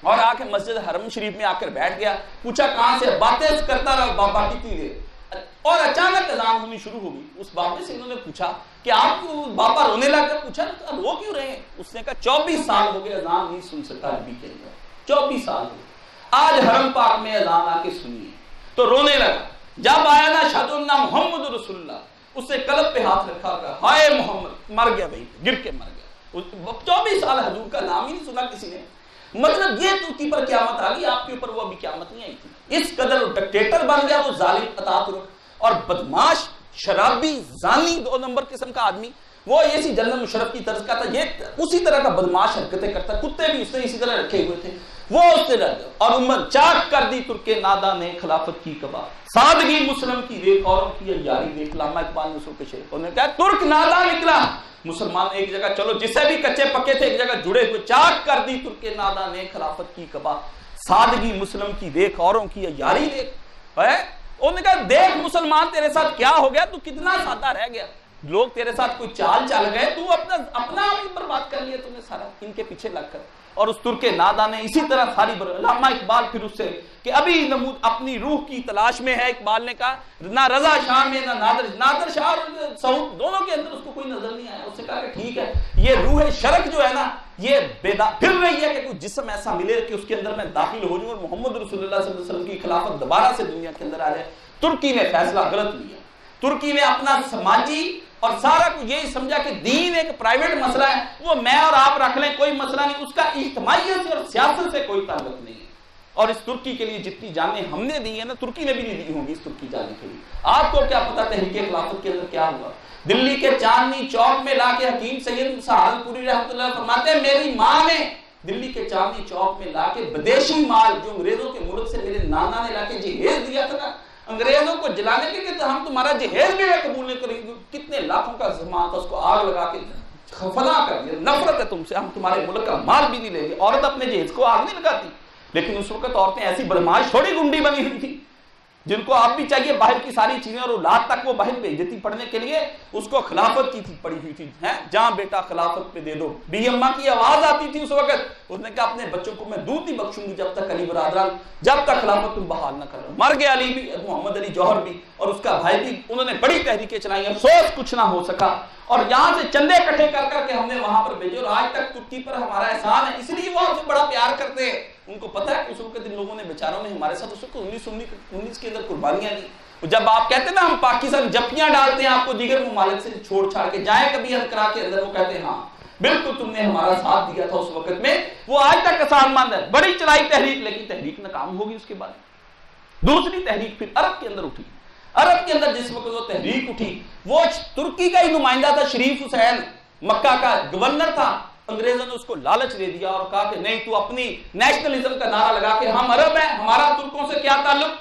A: اور آ کے مسجد حرم شریف میں آ کر بیٹھ گیا، پوچھا کہاں سے؟ باتیں کرتا رہا بابا کتنی دیر، اور اچانک اذان ہونی شروع ہو گئی۔ اس بابے سے انہوں نے پوچھا کہ آپ کو بابا رونے لگا، پوچھا رو کیوں رہے ہیں؟ اس نے کہا 24 سال ہو گئے اذان نہیں سن سکتا نبی کے اندر، 24 سال ہو گئے، آج حرم پاک میں اذان آ کے سنیے۔ تو رونے لگا۔ جب آیا نا اشہد ان محمد رسول اللہ، اس نے قلب پہ ہاتھ رکھا، کہا ہائے محمد، مر گیا بھائی، گر کے مر گیا۔ 24 سال حضور کا نام ہی نہیں سنا کسی نے۔ مطلب یہ ترکی پر قیامت آ گئی، آپ کے اوپر وہ ابھی قیامت نہیں آئی تھی۔ اس قدر ڈکٹیٹر بن گیا وہ ظالم عطا ترک، اور بدماش، شرابی، زانی، 2 نمبر قسم کا آدمی۔ وہ ایسی جنرل مشرف کی طرز کا تھا، یہ اسی طرح کا بدماش حرکتیں کرتا، کتے بھی اس نے اسی طرح رکھے ہوئے تھے، وہ اس سے ڈر گیا۔ اور امت چاک کر دی ترک نادا نے خلافت کی کبا، سادگی مسلم کی دیکھ اوروں کی یاری دیکھ، علامہ اقبال نے کے شعر، انہوں نے کہا ترک نادا نکلا، مسلمان ایک جگہ، چلو جسے بھی کچے پکے تھے ایک جگہ جڑے ہوئے، چاک کر دی ترک نادا نے خلافت کی کبا، سادگی مسلم کی دیکھ اوروں کی یاری دیکھ۔ انہوں نے کہا دیکھ مسلمان تیرے ساتھ کیا ہو گیا، تو کتنا سادہ رہ گیا، لوگ تیرے ساتھ کوئی چال چل گئے، تو اپنا آپ ہی برباد کر لیا تم نے سارا ان کے پیچھے لگ کر۔ اور اس ترک نادا نے اسی طرح ساری علامہ اقبال پھر اس سے کہ ابھی نمود اپنی روح کی تلاش میں ہے، اقبال نے کہا نہ رضا شاہ میں نہ نادر شاہ اور سعود دونوں کے اندر اس کو کوئی نظر نہیں آیا۔ اس سے کہا کہ ٹھیک ہے، یہ روح شرک جو ہے نا یہ پھر رہی ہے کہ کوئی جسم ایسا ملے کہ اس کے اندر میں داخل ہو جاؤں اور محمد رسول اللہ صلی اللہ علیہ وسلم کی خلافت دوبارہ سے دنیا کے اندر آ جائے۔ ترکی نے فیصلہ غلط لیا، ترکی نے اپنا سماجی اور سارا کو یہی سمجھا کہ دین ایک پرائیویٹ مسئلہ ہے، وہ میں اور آپ رکھ لیں کوئی مسئلہ نہیں، اس کا اجتماعیت اور سیاست سے کوئی تعلق نہیں ہے۔ اور اس ترکی کے لیے جتنی جانیں ہم نے دی ہیں نا، ترکی نے بھی نہیں دی ہوں گی اس ترکی جانے کے لیے۔ آپ کو کیا پتا تحریک خلافت کے اندر کیا ہوا؟ دلی کے چاندنی چوک میں لا کے حکیم سید سہارنپوری رحمۃ اللہ فرماتے ہیں میری ماں نے دلی کے چاندنی چوک میں لا کے بدیشی مال جو انگریزوں کے ملک سے میرے نانا نے لا کے جہیز دیا تھا نا انگریزوں کو جلانے کے لیے، تو ہم تمہارا جہیز بھی قبول نہیں کریں گے، کتنے لاکھوں کا سامان تھا، اس کو آگ لگا کے فنا کر دیا، نفرت ہے تم سے، ہم تمہارے ملک کا مال بھی نہیں لیں گے۔ عورت اپنے جہیز کو آگ نہیں لگاتی، لیکن اس وقت عورتیں ایسی بدماش تھوڑی گنڈی بنی ہوئی تھی جن کو آپ بھی چاہیے باہر کی ساری چیزیں، اور اولاد تک وہ باہر بھیج دیتی پڑھنے کے لیے، اس کو خلافت کی تھی پڑی ہوئی تھی، جہاں بیٹا خلافت پہ دے دو۔ بی اماں کی آواز آتی تھی اس وقت، اس نے کہا اپنے بچوں کو میں دودھ نہیں بخشوں گی جب تک علی برادران، جب تک خلافت تم بحال نہ کرو۔ مر گیا علی بھی، محمد علی جوہر بھی اور اس کا بھائی بھی، انہوں نے بڑی تحریکیں چلائی، افسوس کچھ نہ ہو سکا، اور یہاں سے چندے اکٹھے کر کر کے ہم نے وہاں پر بھیجے، اور آج تک ترکی پر ہمارا احسان ہے، اس لیے وہ ہم سے بڑا پیار کرتے ہیں۔ ان کو پتہ ہے کہ اس وقت ان لوگوں نے بیچاروں نے ہمارے ساتھ اس وقت 1919 کے اندر قربانیاں دی۔ جب آپ کہتے ہیں نا ہم پاکستان جپیاں ڈالتے ہیں آپ کو دیگر ممالک سے چھوڑ چھاڑ کے جائیں کبھی انقرہ کے اندر، وہ کہتے ہیں ہاں بالکل تم نے ہمارا ساتھ دیا تھا اس وقت میں، وہ آج تک آسان مند ہے۔ بڑی چلائی تحریک، لیکن تحریک ناکام ہوگی۔ اس کے بعد دوسری تحریک پھر عرب کے اندر اٹھی۔ عرب کے اندر جس وقت وہ تحریک اٹھی، وہ ترکی کا ہی نمائندہ تھا، شریف حسین مکہ کا گورنر تھا۔ انگریزوں نے اس کو لالچ دے دیا اور کہا کہ نہیں تو اپنی نیشنلزم کا نعرہ لگا کے ہم عرب ہیں، ہمارا ترکوں سے کیا تعلق،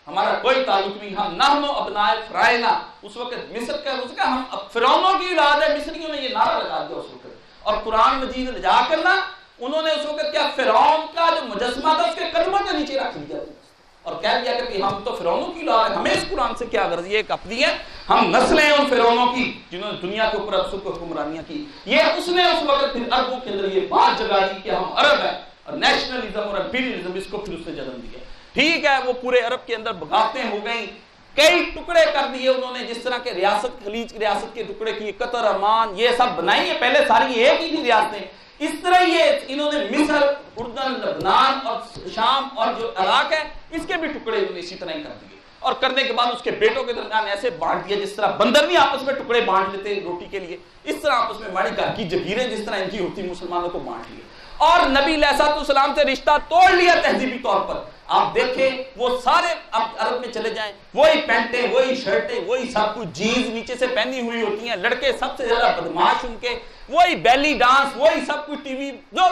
A: ہمارا کوئی تعلق نہیں، ہم نحن ابناء فرعون، اس وقت مصر کا ہم فرعونوں کی اولاد ہے، مصریوں نے یہ نعرہ لگا دیا اس وقت۔ اور قرآن مجید لے جا کر نا انہوں نے اس وقت کیا فرعون کا جو مجسمہ تھا اس کے قدموں کے نیچے رکھ دیا اور کہہ دیا کہ ہم تو فرعونوں کی اولاد ہیں، ہمیں اس قرآن سے کیا غرض، یہ ایک اپنی ہے، ہم نسلیں ہیں ان فرعونوں کی جنہوں نے دنیا کے اوپر افسر کو حکمرانیاں کی۔ یہ اس نے اس وقت پھر عربوں کے اندر یہ بات جگا دی کہ ہم عرب ہیں، اور نیشنلزم اور امپیریلزم اس کو پھر اس نے جنم دیا۔ ٹھیک ہے، وہ پورے عرب کے اندر بغاوتیں ہو گئیں، کئی ٹکڑے کر دیے انہوں نے، جس طرح کے ریاست خلیج کی ریاست کے ٹکڑے کیے، قطر، عمان، یہ سب بنائی ہیں، پہلے ساری ایک ہی تھی ریاستیں۔ اس طرح یہ انہوں نے مصر، اردن، لبنان اور شام اور جو عراق ہے اس کے بھی ٹکڑے انہوں نے اسی طرح ہی کر دیے۔ اور کرنے کے بعد اس کے بیٹوں کے درمیان ایسے بانٹ دیا جس طرح بندر نہیں آپس میں ٹکڑے بانٹ لیتے روٹی کے لیے، اس طرح آپس میں ماڑی گھر کی جگیریں جس طرح ان کی ہوتی مسلمانوں کو بانٹ لیے، اور نبی علیہ السلام سے رشتہ توڑ لیا تہذیبی طور پر۔ آپ دیکھیں وہ سارے عرب میں چلے جائیں، وہی پینٹیں، وہی شرٹیں، وہی سب کچھ، جینز نیچے سے پہنی ہوئی ہوتی ہیں، لڑکے سب سے زیادہ بدماش ان کے، وہی بیلی ڈانس، وہی سب کچھ، ٹی وی جو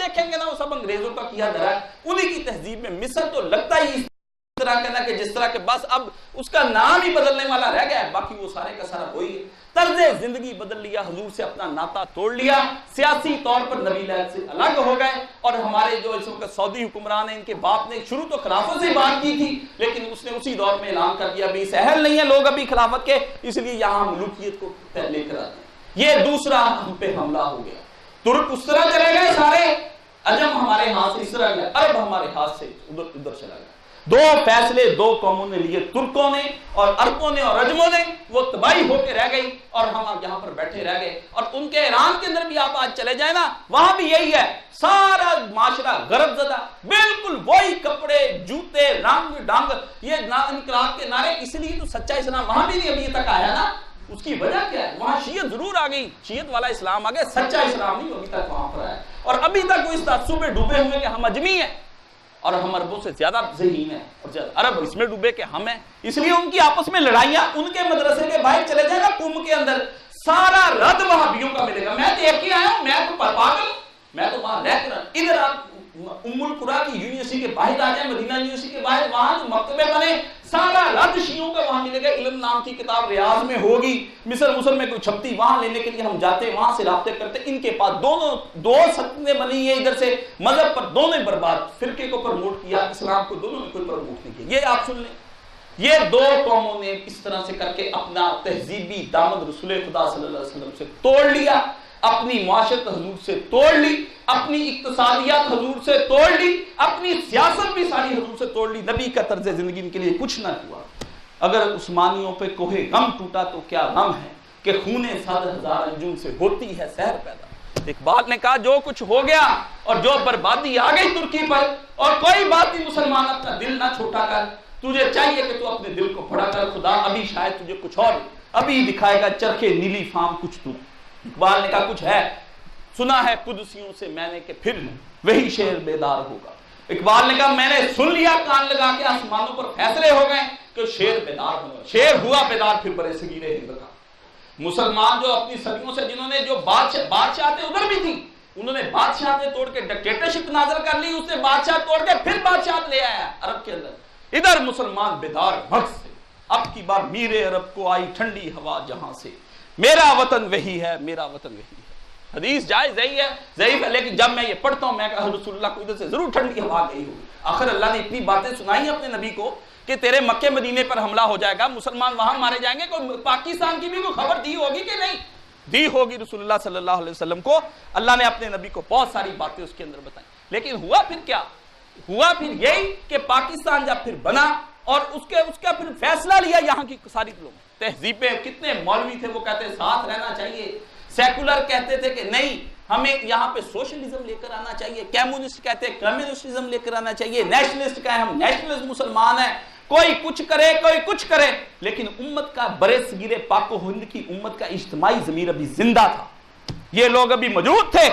A: دیکھیں گے نا وہ سب انگریزوں کا کیا دھرا ہے، انہی کی تہذیب میں۔ مصر تو لگتا ہی اس طرح کہنا کہ جس طرح کہ بس اب اس کا نام ہی بدلنے والا رہ گیا ہے، باقی وہ سارے کا سارا وہی ہے۔ طرز زندگی بدل لیا، حضور سے اپنا ناتا توڑ لیا، سیاسی طور پر نبی علیہ سے الگ ہو گئے، اور ہمارے جو اس وقت سعودی حکمران ہیں ان کے باپ نے شروع تو خلافت سے بات کی تھی، لیکن اس نے اسی دور میں اعلان کر دیا بھی سہل نہیں ہے لوگ ابھی خلافت کے، اس لیے یہاں ملوکیت کو لے کر آتے ہیں۔ یہ دوسرا ہم پہ حملہ ہو گیا، ترک اس طرح چلے گئے سارے، عجم ہمارے ہاتھ سے اس طرح گئے، عرب ہمارے ہاتھ سے ادھر چلا گیا۔ دو فیصلے دو قوموں نے لیے، ترکوں نے اور عربوں نے اور عجموں نے، وہ تباہی ہو کے رہ گئی اور ہم یہاں پر بیٹھے رہ گئے۔ اور ان کے ایران کے اندر بھی آپ آج چلے جائیں نا، وہاں بھی یہی ہے، سارا معاشرہ غرب زدہ، بالکل وہی کپڑے، جوتے، رنگ ڈھنگ، یہ انقلاب کے نعرے، اس لیے تو سچا اسلام وہاں بھی نہیں ابھی تک آیا نا۔ اس کی وجہ کیا ہے؟ وہاں شیعت ضرور آ گئی، شیعت والا اسلام آ گیا، سچا اسلام نہیں ابھی تک وہاں پر آیا، اور ابھی تک وہ اس تعصب میں ڈوبے ہوئے کہ ہم اجمی ہیں اور ہم عربوں سے زیادہ ذہین ہیں، اور عرب اس میں ڈوبے کہ ہم ہیں، اس لیے ان کی آپس میں لڑائیاں۔ ان کے مدرسے کے باہر چلے جائیں نا قم کے اندر، سارا رد وہابیوں کا ملے گا۔ میں دیکھ کے آیا ہوں، میں تو پاگل، میں تو وہاں رہ کر، ادھر آپ ام القریٰ کی یونیورسٹی کے باہر آ جائیں، مدینہ یونیورسٹی کے باہر، وہاں جو مکتبے بنے، سارا رد شیعوں کا وہاں ملے گا۔ علم نام کی کتاب ریاض میں ہوگی، مصر میں کوئی چھپتی، وہاں لینے کے لیے ہم جاتے، وہاں سے رابطے کرتے۔ ان کے پاس دو سطحیں بنی ہیں ادھر سے، مذہب پر دونوں برباد، فرقے کو پروموٹ کیا، اسلام کو دونوں نے کوئی پروموٹ نہیں کیا۔ یہ آپ سن لیں، یہ دو قوموں نے اس طرح سے کر کے اپنا تہذیبی دامن رسول خدا صلی اللہ علیہ وسلم سے توڑ لیا، اپنی معاشرت حضور سے توڑ لی، اپنی اقتصادیات حضور سے توڑ لی، اپنی سیاست بھی ساری حضور سے توڑ لی۔ نبی کا طرز زندگی ان کے لیے کچھ نہ ہوا۔ اگر عثمانیوں پہ کوہ غم ٹوٹا تو کیا غم ہے کہ خون 100,000 انجم سے ہوتی ہے سحر پیدا۔ اقبال نے کہا جو کچھ ہو گیا اور جو بربادی آ گئی ترکی پر، اور کوئی بات نہیں مسلمان اپنا دل نہ چھوٹا کر، تجھے چاہیے کہ تو اپنے دل کو بڑا کر، خدا ابھی شاید تجھے کچھ اور ابھی دکھائے گا، چرخے نیلی فام کچھ تو۔ اقبال نے کہا کچھ ہے، سنا ہے قدسیوں سے میں نے کہ پھر وہی شعر بیدار ہوگا۔ اقبال نے کہا میں نے سن لیا کان لگا کے، آسمانوں پر فیصلے ہو گئے کہ شعر بیدار ہوگا۔ شعر ہوا بیدار پھر برے صغیر ہند کا۔ مسلمان جو اپنی صدیوں سے جنہوں نے جو بادشاہتیں ادھر بھی تھی، انہوں نے بادشاہتیں توڑ کے ڈکٹیٹرشپ نازل کر لی، اس نے بادشاہ توڑ کے پھر بادشاہت لے آیا عرب کے اندر۔ ادھر مسلمان بیدار مغز سے، اب کی بار میرے عرب کو آئی ٹھنڈی ہوا جہاں سے، میرا وطن وہی ہے، میرا وطن وہی ہے۔ حدیث جائز ضعیف ہے، لیکن جب میں یہ پڑھتا ہوں میں کہا رسول اللہ کو ادھر سے ضرور ٹھنڈی ہوا گئی ہوگی۔ آخر اللہ نے اتنی باتیں سنائی اپنے نبی کو کہ تیرے مکے مدینے پر حملہ ہو جائے گا، مسلمان وہاں مارے جائیں گے، کوئی پاکستان کی بھی کوئی خبر دی ہوگی کہ نہیں دی ہوگی؟ رسول اللہ صلی اللہ علیہ وسلم کو اللہ نے اپنے نبی کو بہت ساری باتیں اس کے اندر بتائیں، لیکن ہوا پھر کیا؟ ہوا پھر یہی کہ پاکستان جب پھر بنا اور اس کا پھر فیصلہ لیا یہاں کی ساری لوگ تہذیبیں، کتنے مولوی تھے وہ کہتے ساتھ رہنا چاہیے، سیکولر کہتے تھے کہ نہیں ہمیں یہاں پہ سوشلزم لے کر آنا چاہیے، کمیونسٹ کہتے ہیں کمیونسٹزم لے کر آنا چاہیے، نیشنلسٹ کہیں ہم نیشنلسٹ مسلمان ہیں، کوئی کچھ کرے کوئی کچھ کرے، لیکن امت کا برے صغیر پاک و ہند کی امت کا اجتماعی ضمیر ابھی زندہ تھا، یہ لوگ ابھی موجود تھے۔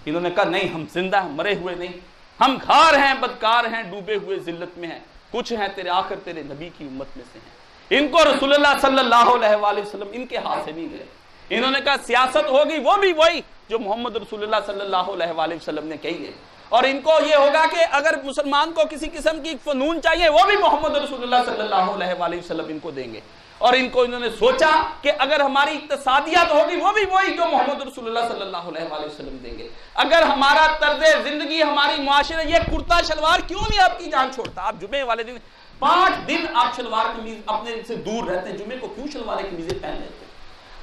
A: انہوں نے کہا نہیں ہم زندہ ہیں، مرے ہوئے نہیں، ہم گھار ہیں، بدکار ہیں، ڈوبے ہوئے ذلت میں ہیں، کچھ ہیں تیرے آخر تیرے نبی کی امت میں سے ہیں۔ ان کو رسول اللہ صلی اللہ علیہ وآلہ وسلم ان کے ہاتھ سے نہیں گئے۔ انہوں نے کہا سیاست ہوگی وہ بھی وہی جو محمد رسول اللہ صلی اللہ علیہ وآلہ وسلم نے کہی ہے، اور ان کو یہ ہوگا کہ اگر مسلمان کو کسی قسم کی فنون چاہیے وہ بھی محمد رسول اللہ صلی اللہ علیہ وآلہ وسلم ان کو دیں گے، اور انہوں نے سوچا کہ اگر ہماری اقتصادیات ہوگی وہ بھی وہی جو محمد رسول اللہ صلی اللہ علیہ وآلہ وسلم دیں گے، اگر ہمارا طرز زندگی ہماری معاشرے، یہ کرتا شلوار کیوں نہیں آپ کی جان چھوڑتا؟ آپ جمعے والے دن 5 دن آپ شلوار قمیض اپنے سے دور رہتے ہیں، جمعے کو کیوں شلوار قمیضیں پہن لیتے ہیں؟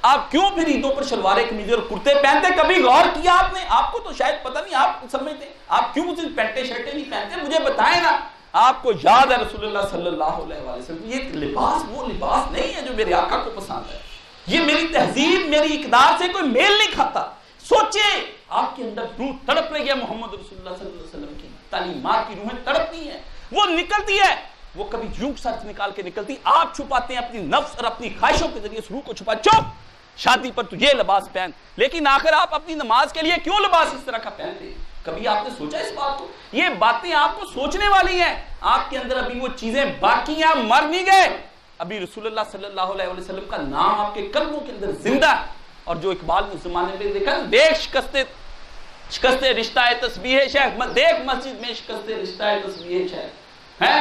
A: آپ کیوں پھر عیدوں پر شلوار قمیضیں اور کرتے پہنتے؟ کبھی غور کیا آپ نے؟ آپ کو تو شاید پتہ نہیں، آپ سمجھتے ہیں آپ کیوں صرف پینٹیں شرٹیں نہیں پہنتے؟ مجھے بتائیں نا، آپ کو یاد ہے رسول اللہ صلی اللہ علیہ وسلم یہ لباس وہ لباس نہیں ہے جو میرے آقا کو پسند ہے، یہ میری تہذیب میری اقدار سے کوئی میل نہیں کھاتا۔ سوچیں آپ کے اندر روح تڑپ رہی ہے محمد رسول اللہ صلی اللہ علیہ وسلم کی تعلیمات کی، روحیں تڑپتی ہیں، وہ نکلتی ہے،
B: وہ کبھی یوں سر سے نکال کے نکلتی. آپ چھپاتے ہیں اپنی نفس اور اپنی خواہشوں کے ذریعے اس روح کو چھپا. چپ, شادی پر تو یہ لباس پہن, لیکن آخر آپ اپنی نماز کے لیے کیوں لباس اس طرح کا پہنتے ہیں؟ کبھی آپ نے سوچا اس بات کو؟ یہ باتیں آپ کو سوچنے والی ہیں. آپ کے اندر ابھی وہ چیزیں باقی ہیں, آپ مر نہیں گئے. ابھی رسول اللہ صلی اللہ علیہ وسلم کا نام آپ کے قلبوں کے اندر زندہ ہے. اور جو اقبال نے زمانے میں دیکھا, دیکھ شکست رشتہ تسبیح شیخ, دیکھ مسجد میں شکست رشتہ تسبیح شیخ ہے,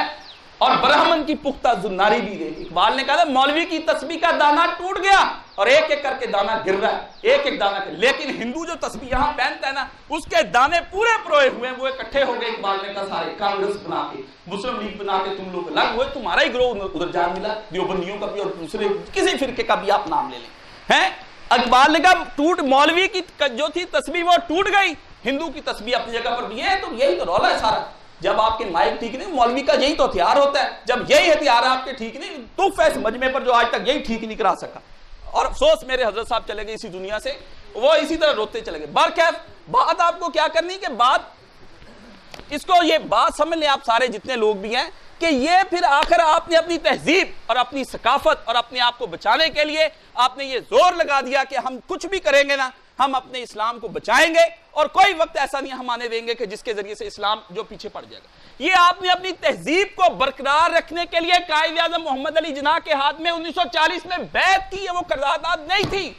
B: اور برہمن کی پختہ زناری بھی دیکھ. اقبال نے کہا تھا مولوی کی تسبیح کا دانہ ٹوٹ گیا اور ایک ایک کر کے دانہ گر رہا ہے, ایک ایک دانہ. لیکن ہندو جو تسبیح یہاں پہنتا ہے نا, اس کے دانے پورے پروئے ہوئے ہیں, وہ اکٹھے ہو گئے. اقبال نے کہا سارے کانگریس بنا کے, مسلم لیگ بنا کے تم لوگ الگ ہوئے, تمہارا ہی گروہ ادھر جان ملا, دیوبندیوں کا بھی اور دوسرے کسی فرقے کا بھی آپ نام لے لیں ہیں. اقبال نے کہا مولوی کی جو تھی تسبیح وہ ٹوٹ گئی, ہندو کی تسبیح اپنی جگہ پر بھی ہے. تو یہی تو رولا ہے سارا. جب آپ کے مائک ٹھیک نہیں, مولوی کا یہی تو ہتھیار ہوتا ہے. جب یہی ہتھیار آپ کے ٹھیک نہیں, تو اس مجمع پر جو آج تک یہی ٹھیک نہیں کرا سکا. اور افسوس میرے حضرت صاحب چلے گئے اسی دنیا سے, وہ اسی طرح روتے چلے گئے. برکیف بات آپ کو کیا کرنی کہ بات اس کو یہ بات سمجھ لیں آپ سارے جتنے لوگ بھی ہیں, کہ یہ پھر آخر آپ نے اپنی تہذیب اور اپنی ثقافت اور اپنے آپ کو بچانے کے لیے آپ نے یہ زور لگا دیا کہ ہم کچھ بھی کریں گے نا, ہم اپنے اسلام کو بچائیں گے, اور کوئی وقت ایسا نہیں ہم آنے دیں گے کہ جس کے ذریعے سے اسلام جو پیچھے پڑ جائے گا. یہ آپ نے اپنی تہذیب کو برقرار رکھنے کے لیے قائد اعظم محمد علی جناح کے ہاتھ میں 1940 میں بیعت کی ہے. وہ قرارداد نہیں تھی,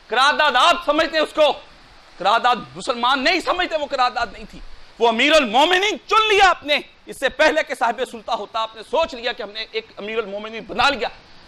B: قرارداد آپ سمجھتے اس کو, قرارداد مسلمان نہیں سمجھتے, وہ قرارداد نہیں تھی. وہ امیر المومنین چن لیا آپ نے, اس سے پہلے کہ صاحب سلطہ ہوتا آپ نے سوچ لیا کہ ہم نے ایک امیر المومنین بنا لیا.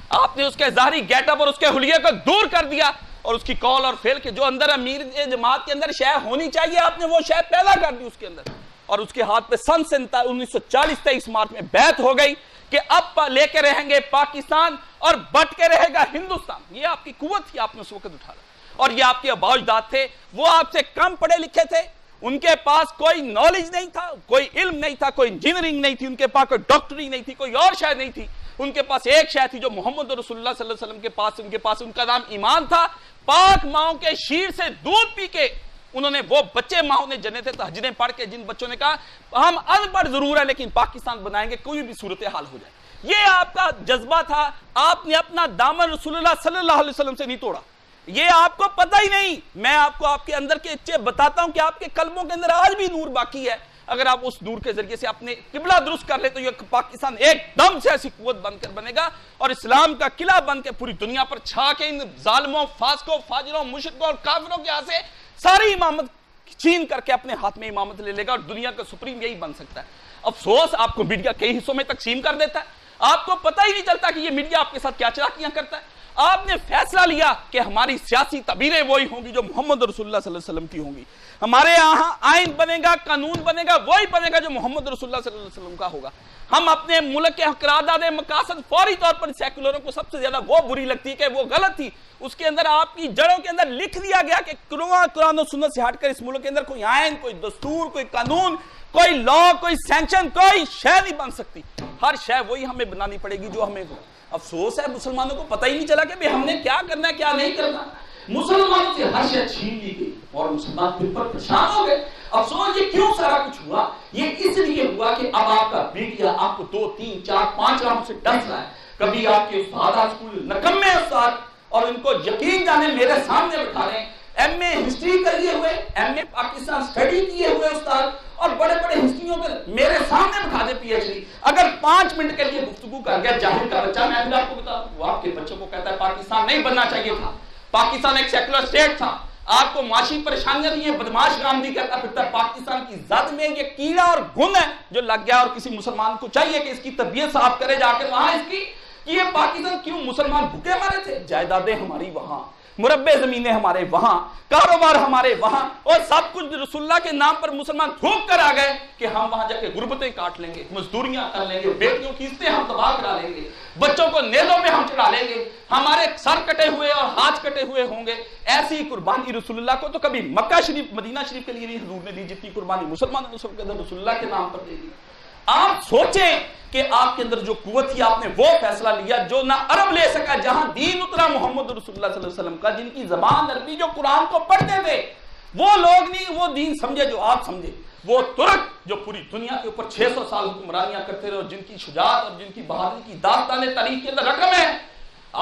B: آپ نے اس کے ظاہری گیٹ اپ اور اس کے حلیے کو دور کر دیا, اور اس کی قول اور فعل کے جو اندر امیر جماعت کے اندر شے ہونی چاہیے آپ نے وہ شے پیدا کر دی اس کے اندر. اور اس کے ہاتھ پہ سن 1940 مارچ میں بیعت ہو گئی کہ اب لے کے رہیں گے پاکستان اور بٹ کے رہے گا ہندوستان. یہ آپ کی قوت تھی, آپ نے اس وقت اٹھا لا. اور یہ آپ کے آباء و اجداد تھے, وہ آپ سے کم پڑھے لکھے تھے, ان کے پاس کوئی نالج نہیں تھا, کوئی علم نہیں تھا, کوئی انجینئرنگ نہیں تھی, ان کے پاس کوئی ڈاکٹری نہیں تھی, کوئی اور شے نہیں تھی. ان کے پاس ایک شے تھی جو محمد رسول اللہ صلی اللہ علیہ وسلم کے پاس, ان کے پاس ان کا نام ایمان تھا. پاک ماؤں کے شیر سے دودھ پی کے انہوں نے وہ بچے ماؤں نے جنے تھے تہجدیں پڑھ کے, جن بچوں نے کہا ہم ان پڑھ ضرور ہے لیکن پاکستان بنائیں گے کوئی بھی صورتحال ہو جائے. یہ آپ کا جذبہ تھا. آپ نے اپنا دامن رسول اللہ صلی اللہ علیہ وسلم سے نہیں توڑا. یہ آپ کو پتہ ہی نہیں. میں آپ کو آپ کے اندر کے اچھے بتاتا ہوں کہ آپ کے قلبوں کے اندر آج بھی نور باقی ہے. اگر آپ اس نور کے ذریعے سے اپنے قبلہ درست کر لیں تو یہ پاکستان ایک دم سے ایسی قوت بن کر بنے گا, اور اسلام کا قلعہ بن کے پوری دنیا پر چھا کے ان ظالموں, فاسقوں, فاجروں, مشرکوں اور کافروں کے ہاتھ سے ساری امامت چھین کر کے اپنے ہاتھ میں امامت لے لے گا, اور دنیا کا سپریم یہی بن سکتا ہے. افسوس آپ کو میڈیا کئی حصوں میں تقسیم کر دیتا ہے, آپ کو پتہ ہی نہیں چلتا کہ یہ میڈیا آپ کے ساتھ کیا چلاکیاں کرتا ہے. آپ نے فیصلہ لیا کہ ہماری سیاسی تعبیریں وہی ہوں گی جو محمد رسول اللہ صلی اللہ علیہ وسلم کی ہوں گی, ہمارے یہاں آئین بنے گا, قانون بنے گا, وہی بنے گا جو محمد رسول اللہ صلی اللہ علیہ وسلم کا ہوگا. ہم اپنے ملک کے قرارداد مقاصد فوری طور پر سیکولروں کو سب سے زیادہ وہ بری لگتی ہے کہ وہ غلط تھی. اس کے اندر آپ کی جڑوں کے اندر لکھ دیا گیا کہ قرآن و سنت سے ہٹ کر اس ملک کے اندر کوئی آئین, کوئی دستور, کوئی قانون, کوئی لا, کوئی سینکشن, کوئی شے نہیں بن سکتی. ہر شے وہی ہمیں بنانی پڑے گی جو ہمیں. افسوس ہے مسلمانوں کو پتہ ہی نہیں چلا کہ ہم نے کیا کرنا ہے کیا نہیں کرنا. مسلمانوں سے ہر شے چھین لی گئی اور مسلمان پھر پر پریشان ہو گئے. افسوس یہ کیوں سارا کچھ ہوا؟ یہ اس لیے ہوا کہ اب آپ کا میڈیا آپ کو 2, 3, 4, 5 راہوں سے ڈس رہا ہے. کبھی آپ کے استاد اسکول نکمے استاد, اور ان کو یقین جانے میرے سامنے بٹھا رہے ہیں ایم اے ہسٹری کریے ہوئے, ایم اے پاکستان اسٹڈی کیے ہوئے استاد, اور بڑے بڑے ہسٹریوں کے میرے سامنے بٹھا دے پی ایچ ڈی. اگر 5 منٹ کے لیے گفتگو کر گیا جاہل کا بچہ, میں بھی آپ کو بتا دوں, وہ آپ کے بچوں کو کہتا ہے پاکستان نہیں بننا چاہیے تھا, پاکستان ایک سیکولر اسٹیٹ تھا, آپ کو معاشی پریشانیاں نہیں, بدماش گاندھی کہتا پھرتا پاکستان کی زد میں یہ کیڑا اور گن ہے جو لگ گیا, اور کسی مسلمان کو چاہیے کہ اس کی طبیعت صاف کرے جا کے وہاں اس کی, کہ یہ پاکستان کیوں مسلمان بھوکے مارے تھے, جائیدادیں ہماری وہاں, مربع زمینیں ہمارے وہاں, کاروبار ہمارے وہاں, اور سب کچھ رسول اللہ کے نام پر مسلمان تھوک کر آ گئے کہ ہم وہاں جا کے غربتیں کاٹ لیں گے, مزدوریاں کر لیں گے, بیٹیوں کی عزتیں ہم تباہ کرا لیں گے, بچوں کو نیزوں پہ ہم چڑھا لیں گے, ہمارے سر کٹے ہوئے اور ہاتھ کٹے ہوئے ہوں گے. ایسی قربانی رسول اللہ کو تو کبھی مکہ شریف, مدینہ شریف کے لیے نہیں حضور نے دی جتنی قربانی مسلمان رسول اللہ کے نام پر دے دی. آپ سوچیں کہ آپ کے اندر جو قوت تھی, آپ نے وہ فیصلہ لیا جو نہ عرب لے سکا, جہاں دین اترا محمد رسول اللہ صلی اللہ علیہ وسلم کا, جن کی زبان عربی, جو قرآن کو پڑھتے تھے, وہ لوگ نہیں وہ دین سمجھے جو آپ سمجھے. وہ ترک جو پوری دنیا کے اوپر 600 سال حکمرانیاں کرتے رہے اور جن کی شجاعت اور جن کی بہادری کی داستان تاریخ کے اندر رقم ہے،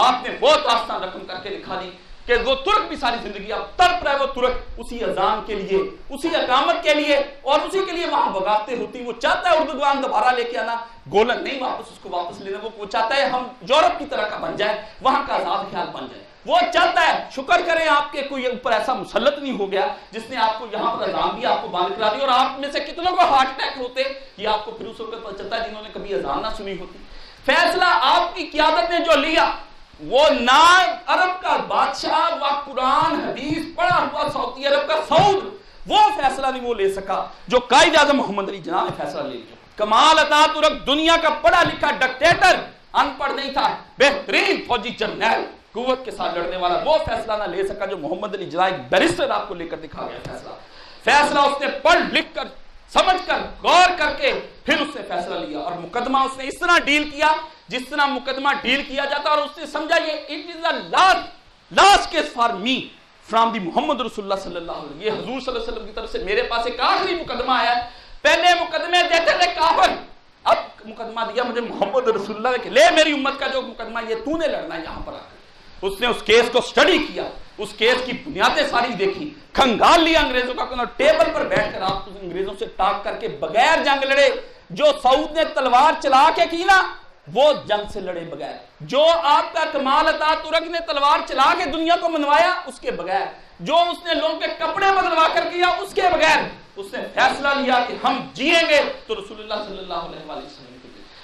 B: آپ نے وہ داستان رقم کر کے دکھا دی کہ وہ ترک بھی ساری زندگی اب تڑپ رہا ہے، وہ ترک اسی اذان کے لیے، اسی اقامت کے لیے اور اسی کے لیے وہاں بغاوتیں ہوتی. وہ چاہتا ہے اردوغان دوبارہ لے کے آنا، گولن نہیں واپس اس کو واپس لینا، وہ چاہتا ہے ہم یورپ کی طرح کا بن جائے، وہاں کا آزاد خیال بن جائے. وہ چاہتا ہے، شکر کریں آپ کے کوئی اوپر ایسا مسلط نہیں ہو گیا جس نے آپ کو یہاں پر اذان بھی آپ کو بند کرا دی. اور آپ میں سے کتنوں کو ہارٹ اٹیک ہوتے یہ آپ کو پھر اس وقت پتہ چلتا ہے جنہوں نے کبھی اذان نہ سنی ہوتی. فیصلہ آپ کی قیادت نے جو لیا، وہ نہ عرب کا بادشاہ و قرآن حدیث پڑھا ہوا سعودی عرب کا سعود وہ فیصلہ نہیں وہ لے سکا جو قائد اعظم محمد علی جناح نے فیصلہ لے لیا. کمال عطا ترک دنیا کا پڑھا لکھا ڈکٹیٹر، ان پڑھ نہیں تھا، بہترین فوجی جرنیل، قوت کے ساتھ لڑنے والا، وہ فیصلہ نہ لے سکا جو محمد علی جناح ایک بیرسٹر آپ کو لے کر دکھا گیا. فیصلہ اس نے پڑھ لکھ کر سمجھ کر غور کر کے پھر اس نے فیصلہ لیا اور مقدمہ اس نے اس طرح ڈیل کیا جس طرح مقدمہ ڈیل کیا جاتا. اور اس نے سمجھا یہ it is a last case for me from the Muhammad رسول اللہ صلی اللہ علیہ وسلم، یہ حضور صلی اللہ علیہ وسلم کی طرف سے میرے پاس ایک آخری مقدمہ آیا ہے. پہلے مقدمے دیتے تھے کافر، اب مقدمہ دیا مجھے محمد رسول اللہ نے کہ لے میری امت کا جو مقدمہ یہ تو نے لڑنا ہے یہاں پر آ کر. اس نے اس کیس کو سٹڈی کیا، اس کیس کی بنیادیں ساری دیکھی، کھنگال لیا انگریزوں کا، ٹیبل پر بیٹھ کر آپ انگریزوں سے ٹاک کر کے بغیر جنگ لڑے. جو سعود نے تلوار چلا کے کی نا وہ جنگ سے لڑے بغیر، جو آپ کا کمال عطا ترک نے تلوار چلا کے دنیا کو منوایا اس کے بغیر، جو اس نے لوگوں کے کپڑے بدلوا کر کیا اس کے بغیر، اس نے فیصلہ لیا کہ ہم جیئیں گے تو رسول اللہ صلی اللہ علیہ وسلم،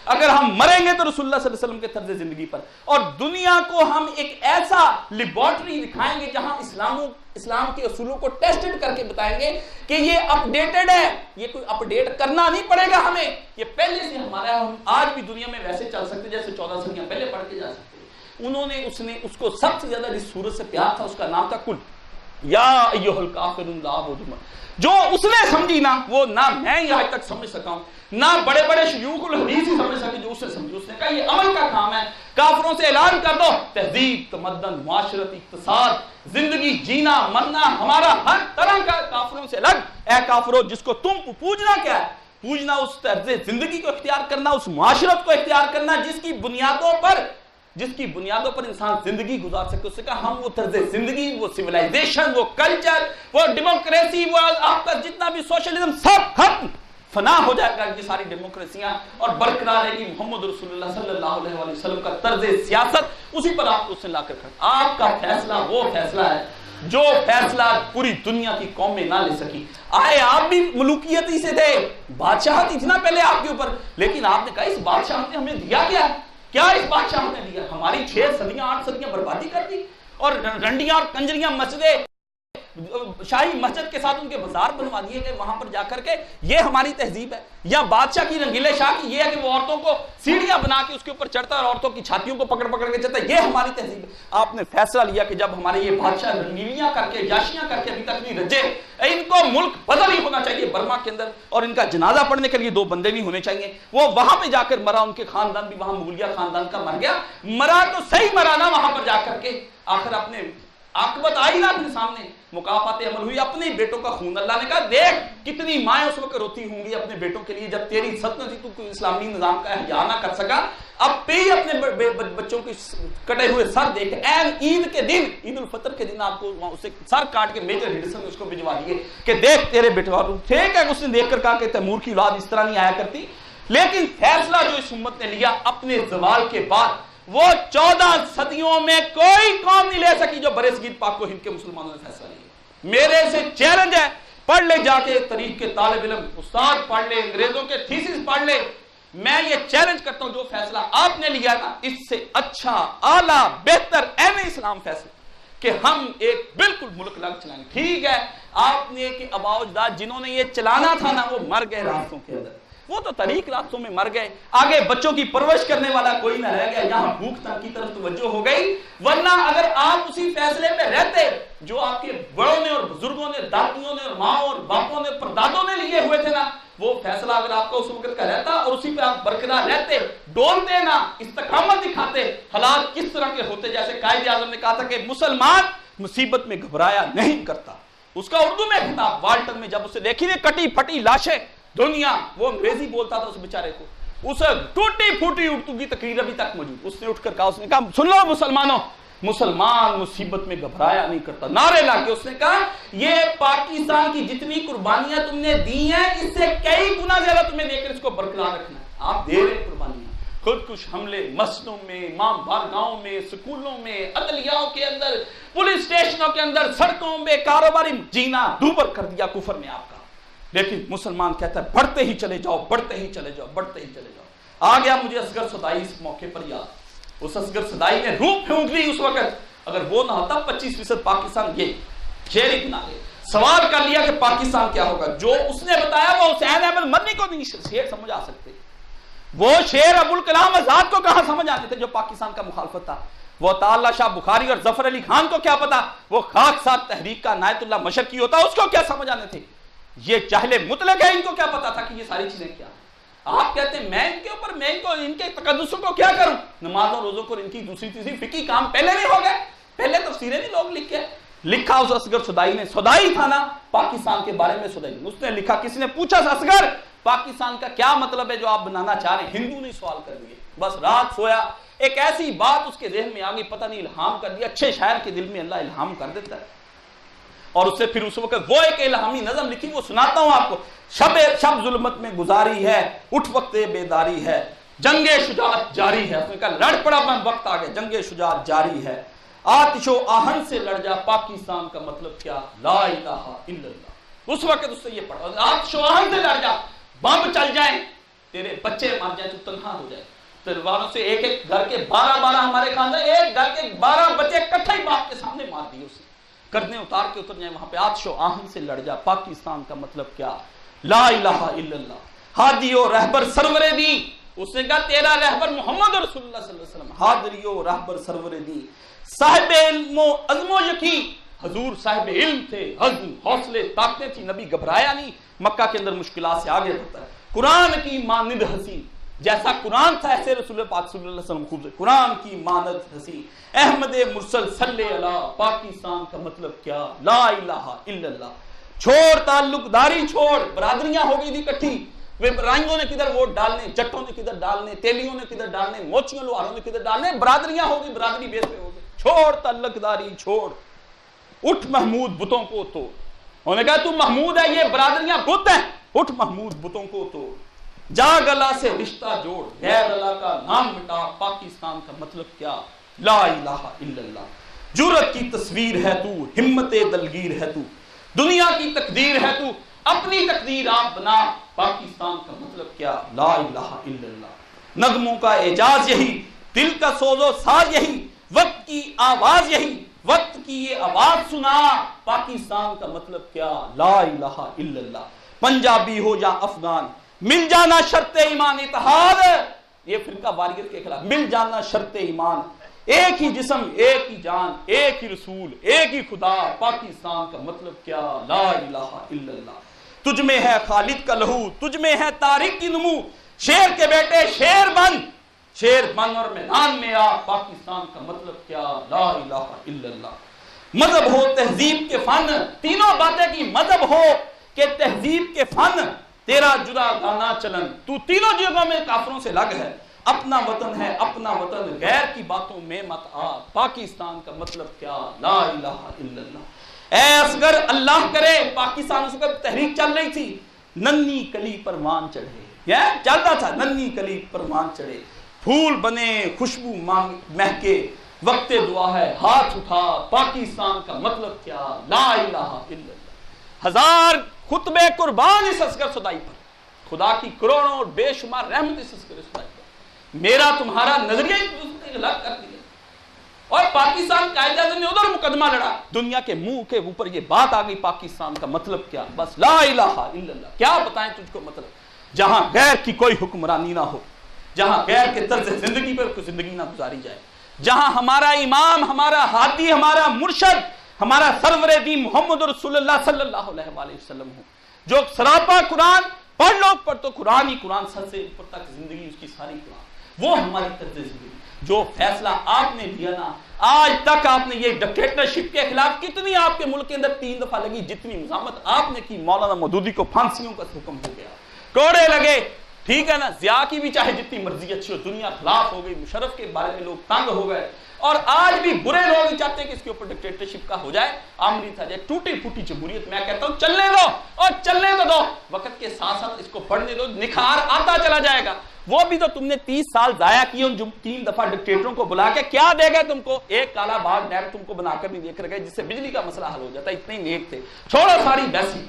B: اگر ہم مریں گے تو رسول اللہ صلی اللہ علیہ وسلم کے طرز زندگی پر. اور دنیا کو ہم ایک ایسا لیبارٹری دکھائیں گے جہاں اسلام کے اصولوں کو ٹیسٹڈ کر کے بتائیں گے کہ یہ اپڈیٹڈ ہے، یہ کوئی اپڈیٹ کرنا نہیں پڑے گا ہمیں، یہ پہلے سے ہمارا ہے. ہم آج بھی دنیا میں ویسے چل سکتے جیسے 14 صدیاں پہلے پڑھ کے جا سکتے. انہوں نے اس کو سب سے زیادہ جس سورت سے پیار تھا اس کا نام تھا کل یا ایھا الکافرون لا اعبد ما، جو اس نے سمجھی نا وہ نہ میں یہاں تک سمجھ سکا ہوں، نہ بڑے بڑے شیوخ الحدیث ہی سمجھ سکے جو اس نے سمجھی. اس نے کہا یہ عمل کا کام ہے، کافروں سے اعلان کر دو تہذیب، تمدن، معاشرت، اقتصاد، زندگی، جینا مرنا ہمارا ہر طرح کا کافروں سے الگ. اے کافروں جس کو تم پوجنا کیا ہے، پوجنا اس طرز زندگی کو اختیار کرنا، اس معاشرت کو اختیار کرنا جس کی بنیادوں پر انسان زندگی گزار سکتے. اس نے کہا ہم وہ طرز زندگی، وہ سویلائزیشن، وہ کلچر، وہ ڈیموکریسی، وہ آپ کا جتنا بھی سوشلزم سب ختم فنا ہو جائے گا. یہ ساری ڈیموکریسیاں اور برقرار رہے گی محمد رسول اللہ صلی اللہ علیہ وسلم کا طرز سیاست، اسی پر آپ کو اس نے لا کر کھڑا. آپ کا فیصلہ وہ فیصلہ ہے جو فیصلہ پوری دنیا کی قومیں نہ لے سکی. آئے آپ بھی ملوکیت ہی سے تھے، بادشاہت ہی تھی نا پہلے آپ کے اوپر، لیکن آپ نے کہا اس بادشاہت نے ہمیں دیا کیا اس بادشاہ نے دیا؟ ہماری 6 صدیاں 8 صدیاں بربادی کر دی اور رنڈیاں اور کنجریاں مسجدیں شاہی مسجد کے ساتھ ان کے بازار بنوا دیے گئے وہاں پر جا کر کے. یہ ہماری تہذیب ہے؟ یا بادشاہ کی رنگیلے شاہ کی یہ ہے کہ وہ عورتوں کو سیڑھیاں بنا کے اس کے اوپر چڑھتا ہے اور عورتوں کی چھاتیوں کو پکڑ پکڑ کے چڑھتا ہے، یہ ہماری تہذیب ہے؟ آپ نے فیصلہ لیا کہ جب ہمارے یہ بادشاہ رنگیلیاں کر کے یاشیاں کر کے ابھی تک نہیں رجے، ان کو ملک بدل ہی ہونا چاہیے برما کے اندر، اور ان کا جنازہ پڑھنے کے لیے 2 بندے نہیں ہونے چاہیے. وہ وہاں پہ جا کر مرا، ان کے خاندان بھی وہاں مغلیہ خاندان کا مر گیا، مرا تو صحیح مرا نا وہاں پر جا کر کے. آخر اپنے عاقبت آئی نا اپنے سامنے، مکافات عمل ہوئی، اپنے بیٹوں کا خون. اللہ نے کہا دیکھ کتنی مائیں اس وقت روتی ہوں گی اپنے بیٹوں کے لیے جب تیری سلطنت تھی، تو کوئی اسلامی نظام کا احیا نہ کر سکا. اب پہ ہی اپنے بچوں کے کٹے ہوئے سر دیکھ این عید کے دن، عید الفطر کے دن آپ کو اسے سر کاٹ کے میجر ہڈسن نے اس کو بھجوا دیے کہ دیکھ تیرے بیٹے. ٹھیک ہے اس نے دیکھ کر کہا کہ تیمور کی اولاد اس طرح نہیں آیا کرتی، لیکن فیصلہ جو اس امت نے لیا اپنے زوال کے بعد، وہ 14 صدیوں میں کوئی قوم نہیں لے سکی جو برصغیر پاک و ہند کے مسلمانوں نے فیصلہ لیا. میرے سے چیلنج ہے، پڑھ لے جا کے تاریخ کے طالب علم، استاد پڑھ لے، انگریزوں کے تھیسس پڑھ لے. میں یہ چیلنج کرتا ہوں جو فیصلہ آپ نے لیا نا اس سے اچھا، اعلیٰ، بہتر این اسلام فیصلہ کہ ہم ایک بالکل ملک لگ چلائیں. ٹھیک ہے آپ نے کہ آباء و اجداد جنہوں نے یہ چلانا تھا نا وہ مر گئے راستوں کے اندر، وہ تو طریق راستوں میں مر گئے، آگے بچوں کی پرورش کرنے والا کوئی نہ رہ گیا، یہاں بھوک تنگ کی طرف توجہ ہو گئی. ورنہ اگر آپ اسی فیصلے پہ رہتے جو آپ کے بڑوں نے اور بزرگوں نے، دادیوں نے اور ماں اور باپوں نے، پردادوں نے لیے ہوئے تھے نا، وہ فیصلہ اگر آپ کا اس وقت کا رہتا اور اسی پہ آپ برقرار رہتے، ڈولتے نا، استقامت دکھاتے، حالات کس طرح کے ہوتے. جیسے قائد اعظم نے کہا تھا کہ مسلمان مصیبت میں گھبرایا نہیں کرتا، اس کا اردو میں خطاب والٹن میں جب اسے دیکھی نے کٹی پھٹی لاشیں دنیا، وہ انگریزی بولتا تھا اس بیچارے کو، اسے ٹوٹی پھوٹی اردو کی تقریر ابھی تک موجود، اس نے اٹھ کر کہا، اس نے کہا سن لو مسلمانوں، مسلمان مصیبت میں گھبرایا نہیں کرتا، نعرے لا کے اس نے کہا یہ پاکستان کی جتنی قربانیاں تم نے دی ہیں اس سے کئی گنا زیادہ تمہیں دے کر اس کو برقرار رکھنا ہے، آپ دے رہے قربانیاں، خودکش حملے مسجدوں میں، امام بارگاہوں میں، سکولوں میں، عدلیاؤں کے اندر، پولیس اسٹیشنوں کے اندر، سڑکوں میں، کاروباری جینا دوبر کر دیا کفر نے آپ کا، لیکن مسلمان کہتا ہے بڑھتے ہی چلے جاؤ، بڑھتے ہی چلے جاؤ، بڑھتے ہی چلے جاؤ۔ آ گیا مجھے اصغر صدائی اس موقع پر یاد، اس اصغر صدائی نے روح پھونک دی اس وقت، اگر وہ نہ ہوتا 25% پاکستان یہ شعر ہی بنا لے، سوال کر لیا کہ پاکستان کیا ہوگا، جو اس نے بتایا وہ حسین احمد مدنی کو نہیں شعر سمجھ آ سکتے، وہ شعر ابوالکلام آزاد کو کہاں سمجھ آتے تھے جو پاکستان کا مخالفت تھا، وہ عطاءاللہ شاہ بخاری اور ظفر علی خان کو کیا پتا، وہ خاکسار تحریک کا عنایت اللہ مشرقی ہوتا اس کو کیا سمجھ آنے تھے، یہ جاہل مطلق ہے، ان کو کیا پتا تھا کہ یہ ساری چیزیں کیا ہیں۔ آپ کہتے ہیں میں ان کے اوپر، میں ان کے تقدسوں کو کیا کروں، نمازوں روزوں کو ان کی دوسری تیسری فقہی کام پہلے نہیں ہو گئے، پہلے تفسیریں نہیں لوگ لکھ کے لکھا اس اصغر صدائی نے، صدائی تھا نا پاکستان کے بارے میں، صدائی اس نے لکھا، کسی نے پوچھا اصغر پاکستان کا کیا مطلب ہے جو آپ بنانا چاہ رہے ہیں، ہندو نے سوال کر دیے، بس رات سویا ایک ایسی بات اس کے ذہن میں آگئی، پتہ نہیں الہام کر دیا، اچھے شاعر کے دل میں اللہ الہام کر دیتا ہے، اور اس سے پھر اس وقت وہ ایک الہامی نظم لکھی، وہ سناتا ہوں آپ کو، شب ظلمت میں گزاری ہے، اٹھ وقت بیداری ہے، جنگ شجاعت جاری ہے، اس نے کہا لڑ پڑا میں وقت آ گیا، جنگ شجاعت جاری ہے، آتش و آہن سے لڑ جا، پاکستان کا مطلب کیا، لا الہ الا اللہ، اس وقت اس سے یہ پڑھا، آتش و آہن سے لڑ جا، بم چل جائیں، تیرے بچے مر جائیں تو تنہا ہو جائے، تلواروں سے ایک ایک گھر کے 12 ہمارے خاندان، ایک گھر کے 12 بچے اکٹھے ہی باپ کے سامنے مار دیے اسے، گردنیں اتار کے اتر جائیں وہاں پہ، آتش و آہن سے لڑ جا، پاکستان کا مطلب کیا، لا الہ الا اللہ، ہادی و رہبر سرور دی، اس نے کہا تیرا رہبر محمد رسول اللہ صلی اللہ علیہ وسلم، ہادی و رہبر سرور دی، صاحب علم و عزم و یقین، حضور صاحب علم تھے، عزم حوصلے طاقتیں تھی، نبی گھبرایا نہیں، مکہ کے اندر مشکلات سے آگے بڑھتا ہے، قرآن کی مانند حسین، جیسا قرآن تھا ایسے رسول پاک صلی اللہ علیہ وسلم خوب سے، قرآن کی مانند حسین، احمد مرسل صلی اللہ، پاکستان کا مطلب کیا، لا الہ الا اللہ، چھوڑ تعلق داری چھوڑ، برادریاں ہو گئی تھی کٹھی، رائنگوں نے کدھر ووٹ ڈالنے، جٹوں نے کدھر ڈالنے، تیلیوں نے کدھر ڈالنے، موچیوں لوہاروں نے کدھر ڈالنے، برادریاں ہو گئی، برادری بیس پہ ہو گئی، چھوڑ تعلق داری چھوڑ، اٹھ محمود بتوں کو توڑ، انہوں نے کہا تو محمود ہے، یہ برادریاں بت ہیں، اٹھ محمود بتوں کو توڑ، جاگ اللہ سے رشتہ جوڑ، غیر اللہ کا نام مٹا، پاکستان کا مطلب کیا، لا الہ الا اللہ، جرأت کی تصویر ہے تو، ہمت دلگیر ہے تو، دنیا کی تقدیر ہے تو، اپنی تقدیر آپ بنا، پاکستان کا مطلب کیا، لا الہ الا اللہ، نغموں کا اعجاز یہی، دل کا سوز و ساز یہی، وقت کی آواز یہی، وقت کی یہ آواز سنا، پاکستان کا مطلب کیا، لا الہ الا اللہ، پنجابی ہو یا افغان، مل جانا شرط ایمان اتحاد، یہ فرقہ واریت کے خلاف، مل جانا شرط ایمان، ایک ہی جسم ایک ہی جان، ایک ہی رسول ایک ہی خدا، پاکستان کا مطلب کیا، لا الہ الا اللہ، تجھ میں ہے خالد کا لہو، تجھ میں ہے تاریخ کی نمو، شیر کے بیٹے شیر بن، شیر بن اور میدان میں آ، پاکستان کا مطلب کیا، لا الہ الا اللہ، مذہب ہو تہذیب کے فن، تینوں باتیں کی، مذہب ہو کہ تہذیب کے فن، تیرا جدا گانا چلن، تو تینوں جگہوں میں کافروں سے لگ ہے، اپنا وطن ہے اپنا وطن، غیر کی باتوں میں مت آ، پاکستان کا مطلب کیا، لا الہ الا اللہ، اے اصغر اللہ کرے، پاکستان اس وقت تحریک چل رہی تھی، ننھی کلی پروان چڑھے، یہ چلتا تھا، ننھی کلی پروان چڑھے، پھول بنے خوشبو مہکے، وقت دعا ہے ہاتھ اٹھا، پاکستان کا مطلب کیا، لا الہ الا اللہ، ہزار خطبے قربان اس اصغر صدائی پر، خدا کی کروڑوں اور بے شمار رحمت اس اصغر صدائی پر، میرا تمہارا نظریہ غلط کر دیا، اور پاکستان قائد اعظم نے ادھر مقدمہ لڑا، دنیا کے منہ کے اوپر یہ بات آ گئی، پاکستان کا مطلب کیا، بس لا الہ الا اللہ، کیا بتائیں تجھ کو مطلب، جہاں غیر کی کوئی حکمرانی نہ ہو، جہاں غیر کے طرز زندگی پر کوئی زندگی نہ گزاری جائے، جہاں ہمارا امام، ہمارا ہادی، ہمارا مرشد، ہمارا سرور دین محمد رسول اللہ صلی اللہ علیہ وآلہ وسلم ہو، جو سراپا قرآن پڑھ لو پر تو قرآن ہی قرآن، سر سے اوپر تک زندگی اس کی ساری قرآن، وہ ہماری طرز زندگی، جو فیصلہ آپ نے دیا نا آج تک آپ نے یہ ڈکٹیٹرشپ کے خلاف کتنی آپ کے ملک کے اندر 3 دفعہ لگی، جتنی مزاحمت آپ نے کی مولانا مودودی کو پھانسیوں کا حکم ہو گیا، کوڑے لگے، ٹھیک ہے نا، ضیاء کی بھی چاہے جتنی مرضی اچھی ہو، دنیا خلاف ہو گئی، مشرف کے بارے میں لوگ تنگ ہو گئے، اور آج بھی برے لوگ ہی چاہتے ہیں کہ اس کے اوپر ڈکٹیٹرشپ کا ہو جائے، آمری تھا جائے، ٹوٹی پھوٹی جمہوریت۔ میں کہتا ہوں چلنے دو، اور چلنے تو دو، وقت کے ساتھ ساتھ اس کو بڑھنے دو، نکھار آتا چلا جائے گا۔ وہ بھی تو تم نے 30 سال ضائع کیے ان 3 دفعہ ڈکٹیٹروں کو بلا کے، کیا دے گئے تم کو؟ ایک کالا باغ ڈیم تم کو بنا کر نہیں دے کر گئے جس سے بجلی کا مسئلہ حل ہو جاتا، اتنے ہی نیک تھے، چھوڑو ساری بیسی،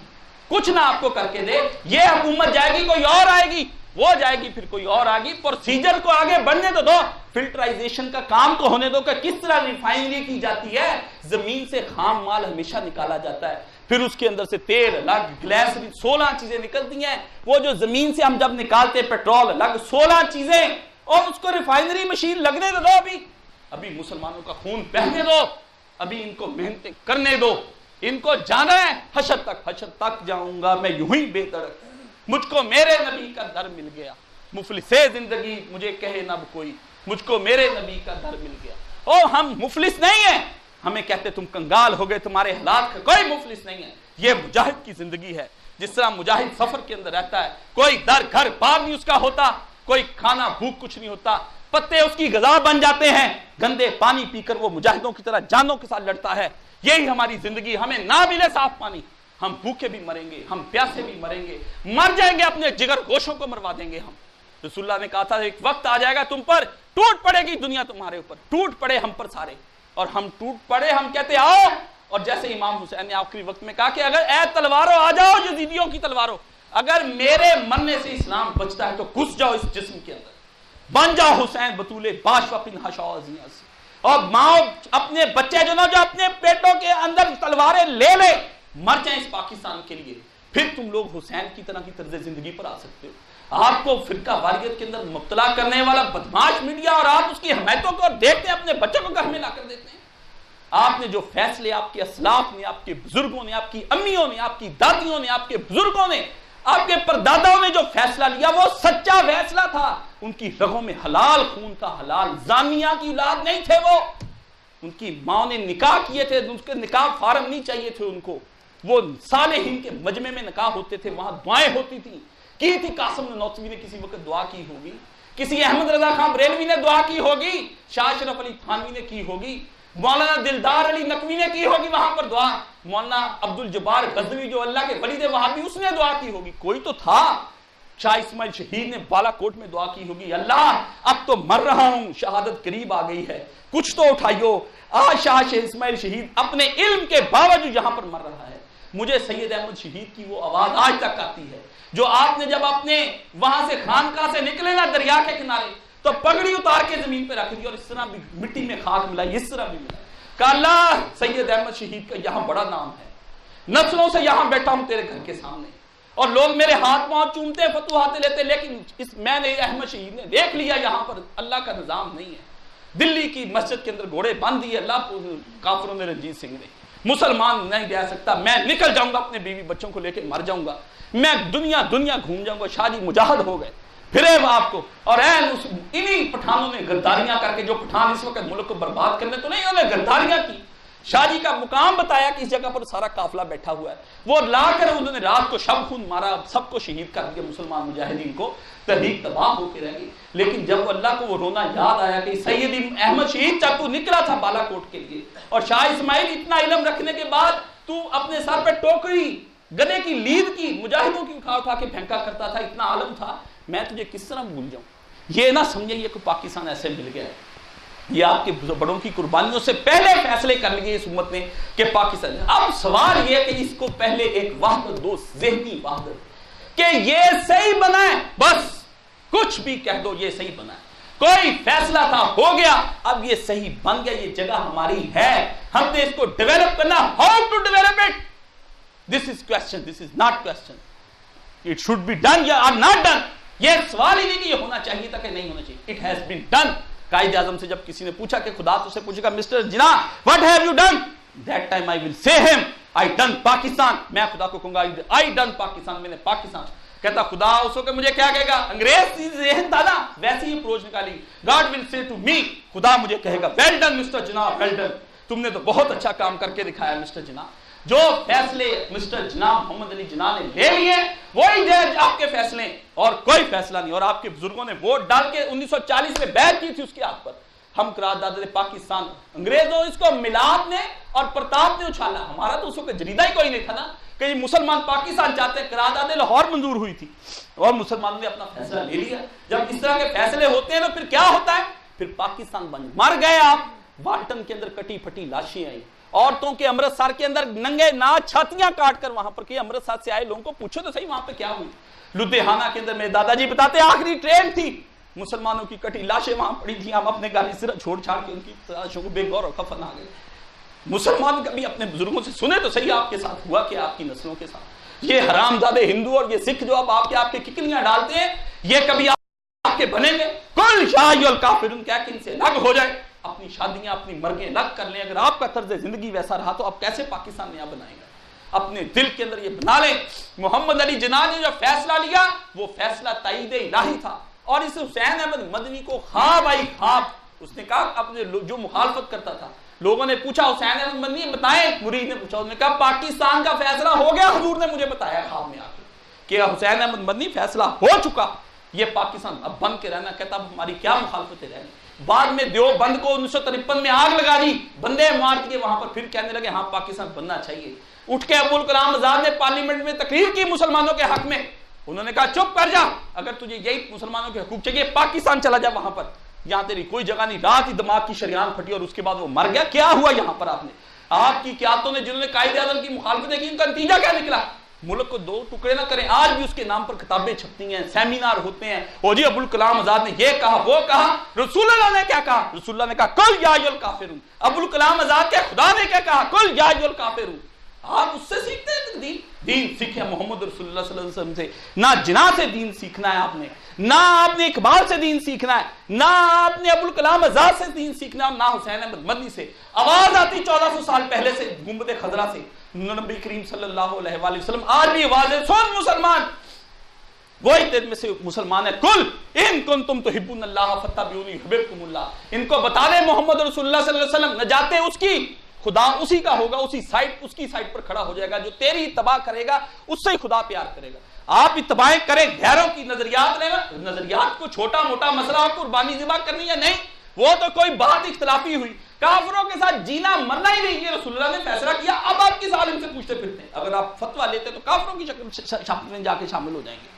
B: کچھ نہ آپ کو کر کے دے، یہ حکومت جائے گی، کوئی اور آئے گی، وہ جائے گی، پھر کوئی اور آگی، پروسیجر کو آگے بڑھنے تو دو، فلٹرائزیشن کا کام تو ہونے دو کہ کس طرح ریفائنری کی جاتی ہے، زمین سے خام مال ہمیشہ نکالا جاتا ہے، پھر اس کے اندر سے تیل الگ، گلیسرین، 16 چیزیں نکلتی ہیں، وہ جو زمین سے ہم جب نکالتے پیٹرول الگ، 16 چیزیں، اور اس کو ریفائنری مشین لگنے تو دو، ابھی مسلمانوں کا خون بہنے دو، ابھی ان کو محنتیں کرنے دو، ان کو جانا ہے حشر تک جاؤں گا میں یوں ہی بے دڑک، مجھ کو میرے نبی کا در مل گیا، مفلس زندگی مجھے کہے نہ کوئی، مجھ کو میرے نبی کا در مل گیا۔ او ہم مفلس نہیں ہیں، ہمیں کہتے تم کنگال ہو گئے، تمہارے حالات کا کوئی مفلس نہیں ہے، یہ مجاہد کی زندگی ہے، جس طرح مجاہد سفر کے اندر رہتا ہے، کوئی در گھر بار نہیں اس کا ہوتا، کوئی کھانا بھوک کچھ نہیں ہوتا، پتے اس کی غذا بن جاتے ہیں، گندے پانی پی کر وہ مجاہدوں کی طرح جانوں کے ساتھ لڑتا ہے، یہی ہماری زندگی، ہمیں نہ ملے صاف پانی، ہم بھوکے بھی مریں گے، ہم پیاسے بھی مریں گے، مر جائیں گے، اپنے جگر گوشوں کو مروا دیں گے ہم۔ رسول اللہ نے کہا تھا ایک وقت آ جائے گا تم پر، ٹوٹ پڑے گی دنیا تمہارے اوپر، ٹوٹ پڑے ہم پر سارے، اور ہم ٹوٹ پڑے، ہم کہتے آؤ، اور جیسے امام حسین نے آخری وقت میں کہا کہ اگر اے تلواروں آ جاؤ یزیدیوں کی تلواروں، اگر میرے مرنے سے اسلام بچتا ہے تو گھس جاؤ اس جسم کے اندر، بن جاؤ حسین بطولے باش وپن حشاوزیاں سے، اور ماں اپنے بچے جو اپنے پیٹوں کے اندر تلواریں لے لے، مر جائیں اس پاکستان کے لیے، پھر تم لوگ حسین کی طرح کی طرز زندگی پر آ سکتے ہو۔ آپ کو فرقہ واریت کے اندر مبتلا کرنے والا بدماش میڈیا، اور آپ اس کی حمایتوں کو دیکھتے ہیں، اپنے بچوں کو گھر میں لا کر دیتے ہیں۔ آپ نے جو فیصلے آپ کے اسلاف نے، آپ کے بزرگوں نے، آپ کی امیوں نے، آپ کی دادیوں نے، آپ کے بزرگوں نے، آپ کے پرداداؤں نے جو فیصلہ لیا وہ سچا فیصلہ تھا، ان کی رگوں میں حلال خون تھا، حلال زانیہ کی اولاد نہیں تھے وہ، ان کی ماں نے نکاح کیے تھے، ان کے نکاح فارم نہیں چاہیے تھے ان کو، وہ صالحین کے مجمع میں نکاح ہوتے تھے، وہاں دعائیں ہوتی تھیں، کی تھی قاسم نانوتوی نے کسی وقت دعا کی ہوگی، کسی احمد رضا خان بریلوی نے دعا کی ہوگی، شاہ اشرف علی تھانوی نے کی ہوگی، مولانا دلدار علی نقوی نے کی ہوگی وہاں پر دعا، مولانا عبد الجبار غزنوی جو اللہ کے ولی تھے وہاں بھی اس نے دعا کی ہوگی، کوئی تو تھا۔ شاہ اسماعیل شہید نے بالا کوٹ میں دعا کی ہوگی، اللہ اب تو مر رہا ہوں، شہادت قریب آ گئی ہے، کچھ تو اٹھائیو۔ آج شاہ اسماعیل شہید اپنے علم کے باوجود یہاں پر مر رہا ہے، مجھے سید احمد شہید کی وہ آواز آج تک آتی ہے، جو آپ نے جب اپنے وہاں سے خانقاہ سے نکلے نا دریا کے کنارے تو پگڑی اتار کے زمین پہ رکھ دی، اور اس طرح بھی مٹی میں خاک ملائی، اس طرح بھی ملائی، کہ اللہ سید احمد شہید کا یہاں بڑا نام ہے، نسلوں سے یہاں بیٹھا ہوں تیرے گھر کے سامنے، اور لوگ میرے ہاتھ پاؤں چومتے فتوحات لیتے، لیکن میں نے احمد شہید نے دیکھ لیا یہاں پر اللہ کا نظام نہیں ہے۔ دلی کی مسجد کے اندر گھوڑے باندھ دیے اللہ کافروں نے، رنجیت سنگھ نے، مسلمان نہیں رہ سکتا، میں نکل جاؤں گا اپنے بیوی بچوں کو لے کے مر جاؤں گا، میں دنیا گھوم جاؤں گا۔ شاہ جی مجاہد ہو گئے، پھرے وہ آپ کو، اور انہی پٹھانوں نے غداریاں کر کے، جو پٹھان اس وقت ملک کو برباد کرنے تو نہیں، انہوں نے غداریاں کی، شاہ جی کا مقام بتایا کہ اس جگہ پر سارا قافلہ بیٹھا ہوا ہے، وہ لا کر انہوں نے رات کو شب خون مارا، سب کو شہید کر دیا، مسلمان مجاہدین کو، تحریک تباہ ہو کے رہ گئی۔ لیکن جب اللہ کو وہ رونا یاد آیا کہ سید احمد شہید جب تو نکلا تھا بالا کوٹ کے لیے، اور شاہ اسماعیل اتنا علم رکھنے کے بعد تو اپنے سر پہ ٹوکری گدے کی لید کی مجاہدوں کی اٹھا کے پھینکا کرتا تھا، اتنا عالم تھا، میں تجھے کس طرح بھول جاؤں؟ یہ نہ سمجھے یہ کہ پاکستان ایسے مل گیا ہے، یہ آپ کے بڑوں کی قربانیوں سے پہلے فیصلے کر لیے اس امت نے کہ پاکستان۔ اب سوال یہ کہ اس کو پہلے ایک وحدت دو، ذہنی وحدت، کہ یہ صحیح بنا ہے، بس کچھ بھی کہہ دو یہ صحیح بنا ہے، کوئی فیصلہ تھا ہو گیا، اب یہ صحیح بن گیا، یہ جگہ ہماری ہے، ہم نے اس کو ڈیولپ کرنا، how to develop it, this is question, this is not question, it should be done یا آر ناٹ ڈن، یہ سوال ہی نہیں کہ یہ ہونا چاہیے تھا کہ نہیں ہونا چاہیے، it has been done. Quaid Azam سے جب کسی نے پوچھا کہ خدا تو سے پوچھے گا mister Jinnah what have you done, that time I will say him I done Pakistan، میں خدا کو کہوں گا I done Pakistan، میں نے پاکستان کہتا خدا اس وقت مجھے کیا کہے گا؟ انگریز ذہن تھا نا، ویسی ہی اپروچ نکالی. گاڈ ول سے ٹو می، خدا مجھے کہے گا ویل ڈن مسٹر جناح، ویل ڈن، تم نے تو بہت اچھا کام کر کے دکھایا مسٹر جناح. جو فیصلے مسٹر جناح محمد علی جناح نے لے لیے وہی جج آپ کے فیصلے، اور کوئی فیصلہ نہیں. اور آپ کے بزرگوں نے ووٹ ڈال کے 1940 میں بیعت کی تھی اس کے ہاتھ پر. ہم قرارداد پاکستان، انگریزوں اس کو ملاد نے اور پرتاپ نے اچھالا. ہمارا تو اس وقت جریدہ ہی کوئی نہیں تھا نا کہ یہ مسلمان پاکستان چاہتے ہیں. قرارداد لاہور منظور ہوئی تھی اور مسلمانوں نے اپنا فیصلہ لے لیا. جب اس طرح کے فیصلے ہوتے ہیں تو پھر کیا ہوتا ہے؟ پھر پاکستان بن مر گئے آپ. والٹن کے اندر کٹی پھٹی لاشیں آئی، عورتوں کے امرتسر کے اندر ننگے ناچ چھاتیاں کاٹ کر وہاں پر کہ امرتسر سے آئے لوگوں کو پوچھو تو صحیح وہاں پہ کیا ہوئی. لدھیانہ کے اندر میرے دادا جی بتاتے آخری ٹرین تھی، مسلمانوں کی کٹی لاشیں وہاں پڑی تھیں. ہم اپنے گالی سر چھوڑ چھاڑ کے ان کی لاشوں کو بے غور و کفن آ گئے. مسلمان کبھی اپنے بزرگوں سے سنے تو صحیح آپ کے ساتھ ہوا کہ آپ کی نسلوں کے ساتھ. یہ حرامزادے ہندو اور یہ سکھ جو اب آپ کے ککلیاں ڈالتے ہیں، یہ کبھی آپ کے بنیں گے؟ کل شاہی الکافرون کہہ کے ان سے الگ ہو جائے، اپنی شادیاں اپنی مرگیں الگ کر لیں. اگر آپ کا طرز زندگی ویسا رہا تو آپ کیسے پاکستان نیا بنائیں گے؟ اپنے دل کے اندر یہ بنا لیں. محمد علی جناح نے جو فیصلہ لیا وہ فیصلہ تائید الہی تھا. اور اس حسین احمد مدنی کو خواب آئی، خواب. اس نے کہا اپنے جو مخالفت کرتا تھا، لوگوں نے پوچھا حسین احمد مدنی بتائیں، مرید نے پوچھا، انہوں نے کہا پاکستان کا فیصلہ ہو گیا، حضور نے مجھے بتایا خواب میں آ کے کہ حسین احمد مدنی فیصلہ ہو چکا، یہ پاکستان اب بن کے رہنا. کہتا اب ہماری کیا مخالفتیں رہی. بعد میں دیوبند کو 1953 میں آگ لگا دی، بندے مار دیے وہاں پر. پھر کہنے لگے ہاں پاکستان بننا چاہیے. اٹھ کے ابوالکلام آزاد نے پارلیمنٹ میں تقریر کی مسلمانوں کے حق میں. انہوں نے کہا چپ کر جا، اگر تجھے یہی مسلمانوں کے حقوق چاہیے پاکستان چلا جا وہاں پر، یہاں تیری کوئی جگہ نہیں. رات ہی دماغ کی شریان پھٹی اور اس کے بعد وہ مر گیا. کیا ہوا یہاں پر؟ آپ کی قیادتوں نے جنہوں نے قائد اعظم کی مخالفتیں کی، ان کا نتیجہ کیا نکلا؟ ملک کو دو ٹکڑے نہ کریں. آج بھی اس کے نام پر کتابیں چھپتی ہیں، سیمینار ہوتے ہیں. اور جی ابوالکلام آزاد نے یہ کہا وہ کہا. رسول اللہ نے کیا کہا؟ رسول اللہ نے کہا کل یا ایھا الکافرون. ابوالکلام آزاد کے خدا نے کیا کہا؟ کل یا ایھا الکافرون. آپ اس سے سیکھتے ہیں دین سیکھیں محمد رسول اللہ صلی اللہ علیہ وسلم سے. نہ جناح سے دین سیکھنا ہے آپ نے، نہ آپ نے اقبال سے دین سیکھنا ہے، نہ آپ نے ابوالکلام آزاد سے دین سیکھنا ہے، نہ حسین احمد مدنی سے. آواز آتی 1400 سال پہلے سے گنبد خضرا سے، نبی کریم صلی اللہ علیہ وآلہ وسلم. آج بھی آوازیں سن مسلمان، وہی تیرے میں سے مسلمان ہے. کل ان کنتم تحبون اللہ فاتبعونی یحببکم اللہ. ان کو بتا دے محمد رسول اللہ صلی اللہ علیہ وسلم نجات اس کی، خدا اسی کا ہوگا، اس کی سائٹ پر کھڑا ہو جائے گا. جو تیری اتباع کرے گا اس سے خدا پیار کرے گا. آپ اتباعیں کریں غیروں کی نظریات لیں، نظریات کو چھوٹا موٹا مسئلہ آپ قربانی ذبح کرنی یا نہیں، وہ تو کوئی بات اختلافی ہوئی. کافروں کے ساتھ جینا مرنا ہی نہیں، یہ رسول اللہ نے فیصلہ کیا. اب آپ کس عالم سے پوچھتے پھرتے ہیں؟ اگر آپ فتویٰ لیتے تو کافروں کی شکل میں جا کے شامل ہو جائیں گے.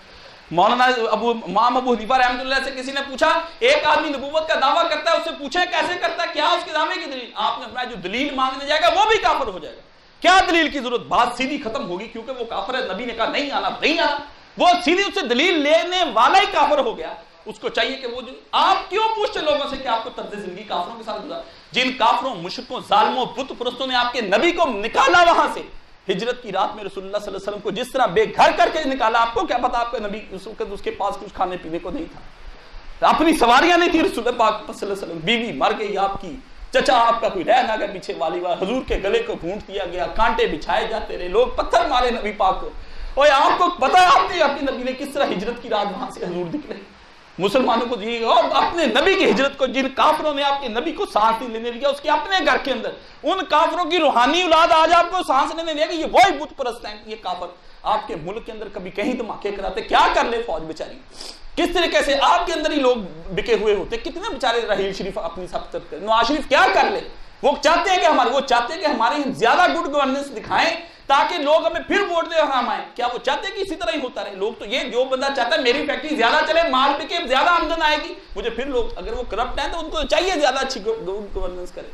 B: مولانا امام ابو حنیفہ رحمۃ اللہ سے کسی نے پوچھا ایک آدمی نبوت کا دعویٰ کرتا ہے، اس سے پوچھے کیسے کرتا ہے، کیا اس کے دعوے کی دلیل؟ آپ نے فرمایا جو دلیل مانگنے جائے گا وہ بھی کافر ہو جائے گا. کیا دلیل کی ضرورت؟ بات سیدھی ختم ہوگی کیونکہ وہ کافر ہے. نبی نے کہا نہیں آنا نہیں آنا، وہ سیدھی اس سے دلیل لینے والا ہی کافر ہو گیا. اس کو چاہیے کہ وہ جو آپ کیوں پوچھتے لوگوں سے کہ آپ کو طرز زندگی کافروں کے ساتھ گزارا؟ جن کافروں مشرکوں ظالموں بت پرستوں نے آپ کے نبی کو نکالا وہاں سے، ہجرت کی رات میں رسول اللہ صلی اللہ علیہ وسلم کو جس طرح بے گھر کر کے نکالا، آپ کو کیا پتا آپ کا نبی اس وقت اس کے پاس کچھ کھانے پینے کو نہیں تھا، اپنی سواریاں نہیں تھی. رسول اللہ پاک صلی اللہ علیہ وسلم بیوی مر گئی آپ کی، چچا آپ کا کوئی رہ نہ گیا پیچھے والی بات، حضور کے گلے کو گھونٹ دیا گیا، کانٹے بچھائے جاتے رہے، لوگ پتھر مارے نبی پاک کو. اور آپ کو پتا ہے آپ نے اپنے نبی نے کس طرح ہجرت کی رات وہاں سے حضور نکلے. مسلمانوں کو دیے اور اپنے نبی کی ہجرت کو، جن کافروں نے آپ کے نبی کو سانس نہیں لینے دیا اس کے اپنے گھر کے اندر، ان کافروں کی روحانی اولاد آج آپ کو سانس لینے دیا کہ یہ وہی بت پرست ہیں. یہ کافر آپ کے ملک کے اندر کبھی کہیں دھماکے کراتے، کیا کر لے فوج بیچاری، کس طریقے سے آپ کے اندر ہی لوگ بکے ہوئے ہوتے. کتنے بیچارے رحیل شریف اپنی سب نواز شریف کیا کر لے. وہ چاہتے ہیں کہ ہمارے زیادہ گڈ گورننس دکھائیں تاکہ لوگ ہمیں پھر ووٹ دے ہم آئیں. کیا وہ چاہتے ہیں کہ اسی طرح ہی ہوتا رہے؟ لوگ تو یہ جو بندہ چاہتا ہے میری فیکٹری زیادہ چلے، مال بکے، زیادہ آمدن آئے گی، مجھے پھر لوگ اگر وہ کرپٹ ہیں تو ان کو چاہیے زیادہ اچھی گورننس کرے.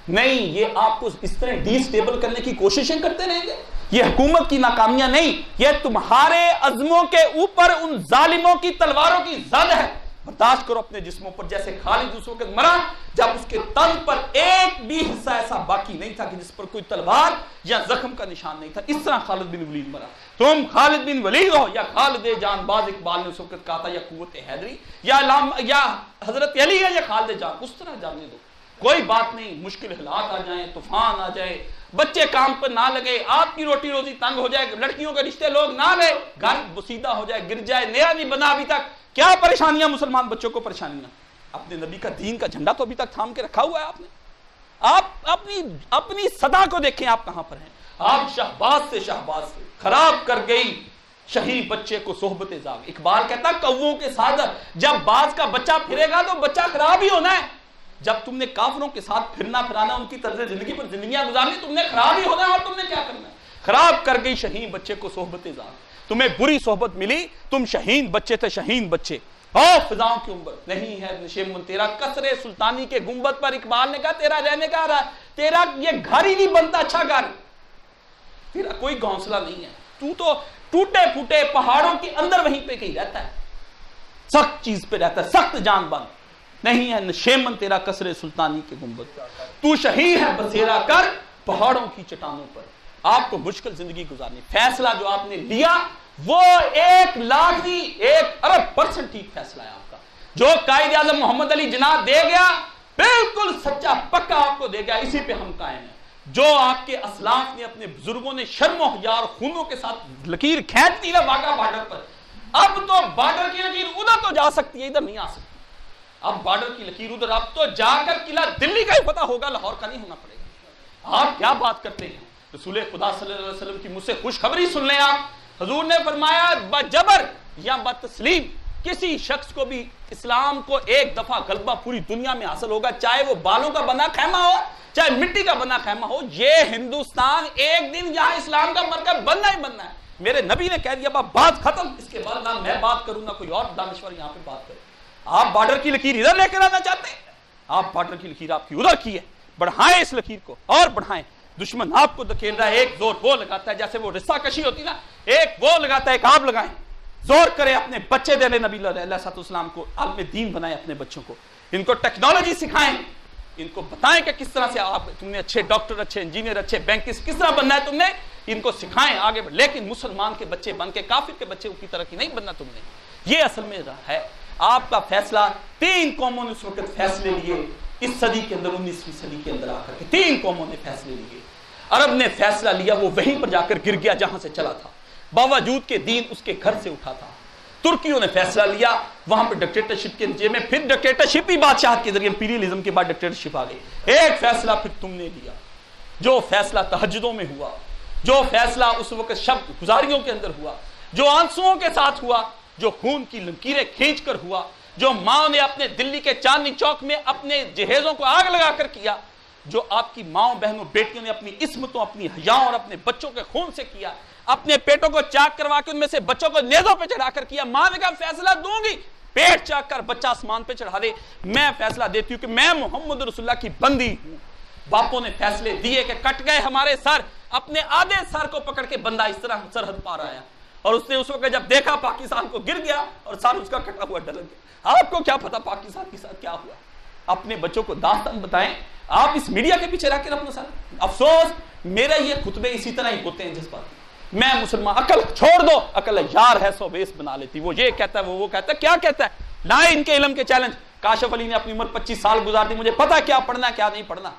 B: نہیں، یہ آپ کو اس طرح ڈی سٹیبل کرنے کی کوششیں کرتے رہیں گے. یہ حکومت کی ناکامیاں نہیں، یہ تمہارے عزموں کے اوپر ان ظالموں کی تلواروں کی زد ہے. برداشت کرو اپنے جسموں پر. جیسے خالد اس وقت مرا جب اس کے تن پر ایک بھی حصہ ایسا باقی نہیں تھا کہ جس پر کوئی تلوار یا زخم کا نشان نہیں تھا، اس طرح خالد بن ولید مرا. تم خالد بن ولید ہو یا خالد جان باز، اقبال نے اس وقت کہا تھا، یا قوت حیدری، یا حضرت علی ہے یا خالد جان، اس طرح جاننے دو. کوئی بات نہیں، مشکل حالات آ جائیں، طوفان آ جائے، بچے کام پر نہ لگے، آپ کی روٹی روزی تنگ ہو جائے، لڑکیوں کے رشتے لوگ نہ لے، گھر بسیدہ ہو جائے، گر جائے، نیا نہیں بنا ابھی تک، کیا پریشانیاں مسلمان بچوں کو پریشانیاں؟ اپنے نبی کا دین کا جھنڈا تو ابھی تک تھام کے رکھا ہوا ہے آپ نے. آپ اپنی صدا کو دیکھیں آپ کہاں پر ہیں. آپ شہباز سے خراب کر گئی شہی بچے کو صحبت زاغ. اقبال کہتا کووں کے ساتھ جب باز کا بچہ پھرے گا تو بچہ خراب ہی ہونا ہے. جب تم نے کافروں کے ساتھ پھرنا پھرانا، ان کی طرز زندگی پر زندگیاں گزارنی، تم نے خراب ہی ہونا ہے. اور تم نے کیا کرنا ہے؟ خراب کر گئی شہین بچے کو صحبت زاغ. تمہیں بری صحبت ملی، تم شہین بچے تھے، شہین بچے. فضاؤں کی عمر نہیں ہے نشیمن تیرا قصر سلطانی کے گنبد پر. اقبال نے کہا تیرا رہنے کا رہا، تیرا یہ گھر ہی نہیں بنتا اچھا گھر، تیرا کوئی گھونسلہ نہیں ہے، تو ٹوٹے پھوٹے پہاڑوں کے اندر وہیں پہ کہیں رہتا ہے، سخت چیز پہ رہتا ہے، سخت جان بند نہیں ہے نشیمن تیرا قصر سلطانی کے گنبد. تو شہید ہے بسیرا کر پہاڑوں کی چٹانوں پر. آپ کو مشکل زندگی گزارنی، فیصلہ جو آپ نے لیا وہ 1,00,000 نہیں 1,000,000% ٹھیک فیصلہ ہے آپ کا. جو قائد اعظم محمد علی جناح دے گیا بالکل سچا پکا آپ کو دے گیا، اسی پہ ہم قائم ہیں. جو آپ کے اسلاف نے، اپنے بزرگوں نے شرم و حیا اور خونوں کے ساتھ لکیر کھینچ دی نا واگا بارڈر پر، اب تو بارڈر کی لکیر ادھر تو جا سکتی ہے، ادھر نہیں آ سکتی. اب بارڈر کی لکیر ادھر، اب تو جا کر قلعہ دلی کا ہی پتہ ہوگا، لاہور کا نہیں ہونا پڑے گا. آپ کیا بات کرتے ہیں؟ رسول خدا صلی اللہ علیہ وسلم کی مجھ سے خوشخبری سن لیں آپ. حضور نے فرمایا بجبر یا بتسلیم کسی شخص کو بھی اسلام کو ایک دفعہ غلبہ پوری دنیا میں حاصل ہوگا، چاہے وہ بالوں کا بنا خیمہ ہو، چاہے مٹی کا بنا خیمہ ہو. یہ ہندوستان ایک دن یہاں اسلام کا مرکز بننا ہی بننا ہے. میرے نبی نے کہہ دیا بات ختم، اس کے بعد نہ میں بات کروں نہ کوئی اور دانشور یہاں پہ بات کرے. آپ بارڈر کی لکیر ادھر لے کر آنا چاہتے ہیں، آپ بارڈر کی لکیر آپ کی ادھر کی ہے، بڑھائیں اس لکیر کو اور بڑھائیں. دشمن آپ کو دھکیل رہا ہے، ایک زور وہ لگاتا ہے جیسے وہ رسا کشی ہوتی نا، ایک وہ لگاتا ہے ایک آپ لگائیں. زور کرے اپنے بچے دے لے نبی علیہ السلام کو عالم دین بنائیں، اپنے بچوں کو ان کو ٹیکنالوجی سکھائیں، ان کو بتائیں کہ کس طرح سے تم نے اچھے ڈاکٹر، اچھے انجینئر، اچھے بینکس کس طرح بننا ہے تم نے، ان کو سکھائیں آگے بڑھ. لیکن مسلمان کے بچے بن کے کافر کے بچے کی طرح کی نہیں بننا تم نے. یہ اصل میں ہے آپ کا فیصلہ. 3 قوموں نے اس وقت فیصلے لیے اس صدی کے اندر، 19ویں صدی کے اندر آ کر کے 3 قوموں نے فیصلے لیے. عرب نے فیصلہ لیا، وہ وہیں پر جا کر گر گیا جہاں سے چلا تھا، باوجود کہ دین اس کے گھر سے اٹھا تھا. ترکیوں نے فیصلہ لیا، وہاں پہ ڈکٹیٹرشپ کے نتیجے میں پھر ڈکٹیٹرشپ ہی بادشاہت کے ذریعے امپیریلزم کے بعد ڈکٹیٹرشپ آ گئی. ایک فیصلہ پھر تم نے لیا، جو فیصلہ تہجدوں میں ہوا، جو فیصلہ اس وقت شب گزاریوں کے اندر ہوا، جو آنسوؤں کے ساتھ ہوا، جو خون کی لکیریں کھینچ کر ہوا، جو ماں نے اپنے دلی کے چاندنی چوک میں اپنے جہیزوں کو آگ لگا کر کیا، جو آپ کی ماں بہنوں بیٹیوں نے اپنی عصمتوں، اپنی حیاؤں اور اپنے بچوں کے خون سے کیا، اپنے پیٹوں کو چاک کروا کے ان میں سے بچوں کو نیزوں پہ چڑھا کر کیا. ماں نے کہا فیصلہ دوں گی، پیٹ چاک کر بچہ آسمان پہ چڑھا دے، میں فیصلہ دیتی ہوں کہ میں محمد رسول اللہ کی بندی ہوں. باپوں نے فیصلے دیے کہ کٹ گئے ہمارے سر، اپنے آدھے سر کو پکڑ کے بندہ اس طرح سرحد پار آیا، اور اس نے اس وقت جب دیکھا پاکستان کو گر گیا اور سر اس کا کٹا ہوا ڈلک گیا. آپ کو کیا پتا پاکستان کے ساتھ کیا ہوا؟ اپنے بچوں کو داستان بتائیں. آپ اس میڈیا کے پیچھے رہ کے اپنا سر. افسوس میرا یہ خطبے اسی طرح ہی ہوتے ہیں جس بات میں مسلمان عقل چھوڑ دو، عقل یار ہے سو بیس بنا لیتی. وہ یہ کہتا ہے وہ کہتا ہے، کیا کہتا ہے؟ لائے ان کے علم کے چیلنج. کاشف علی نے اپنی عمر 25 سال گزار دی، مجھے پتا کیا پڑھنا ہے کیا نہیں پڑھنا،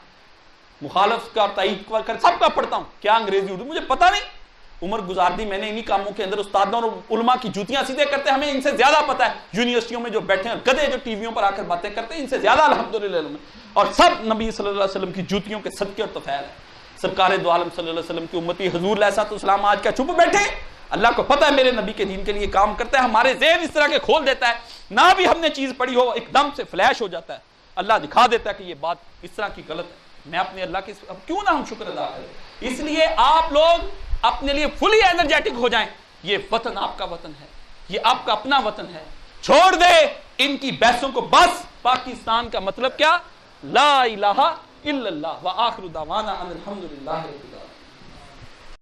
B: مخالف کا تائید کر سب کا پڑھتا ہوں، کیا انگریزی اردو مجھے پتا نہیں. عمر گزار دی میں نے انہی کاموں کے اندر. استادوں اور علماء کی جوتیاں سیدھے کرتے ہیں، ہمیں ان سے زیادہ پتا ہے. یونیورسٹیوں میں جو بیٹھے ہیں گدھے جو ٹی ویوں پر آ کر باتیں کرتے ہیں، ان سے زیادہ الحمدللہ علم ہے. اور سب نبی صلی اللہ علیہ وسلم کی جوتیوں کے صدقے اور طفیل ہے. سرکار دو عالم صلی اللہ علیہ وسلم کی امتی حضور علیہ السلام آج کیا چپ بیٹھے؟ اللہ کو پتہ ہے میرے نبی کے دین کے لیے کام کرتا ہے. ہمارے ذہن اس طرح کے کھول دیتا ہے، نہ بھی ہم نے چیز پڑھی ہو ایک دم سے فلیش ہو جاتا ہے. اللہ دکھا دیتا ہے کہ یہ بات اس طرح کی غلط ہے. میں اپنے اللہ کے کیوں نہ ہم شکر ادا کریں. اس لیے آپ لوگ اپنے لیے فلی انرجیٹک ہو جائیں. یہ وطن آپ کا وطن ہے، یہ آپ کا اپنا وطن ہے. چھوڑ دے ان کی بحثوں کو. بس پاکستان کا مطلب کیا؟ لا الہ الا اللہ وآخر دعوانا ان الحمدللہ رب العالمین.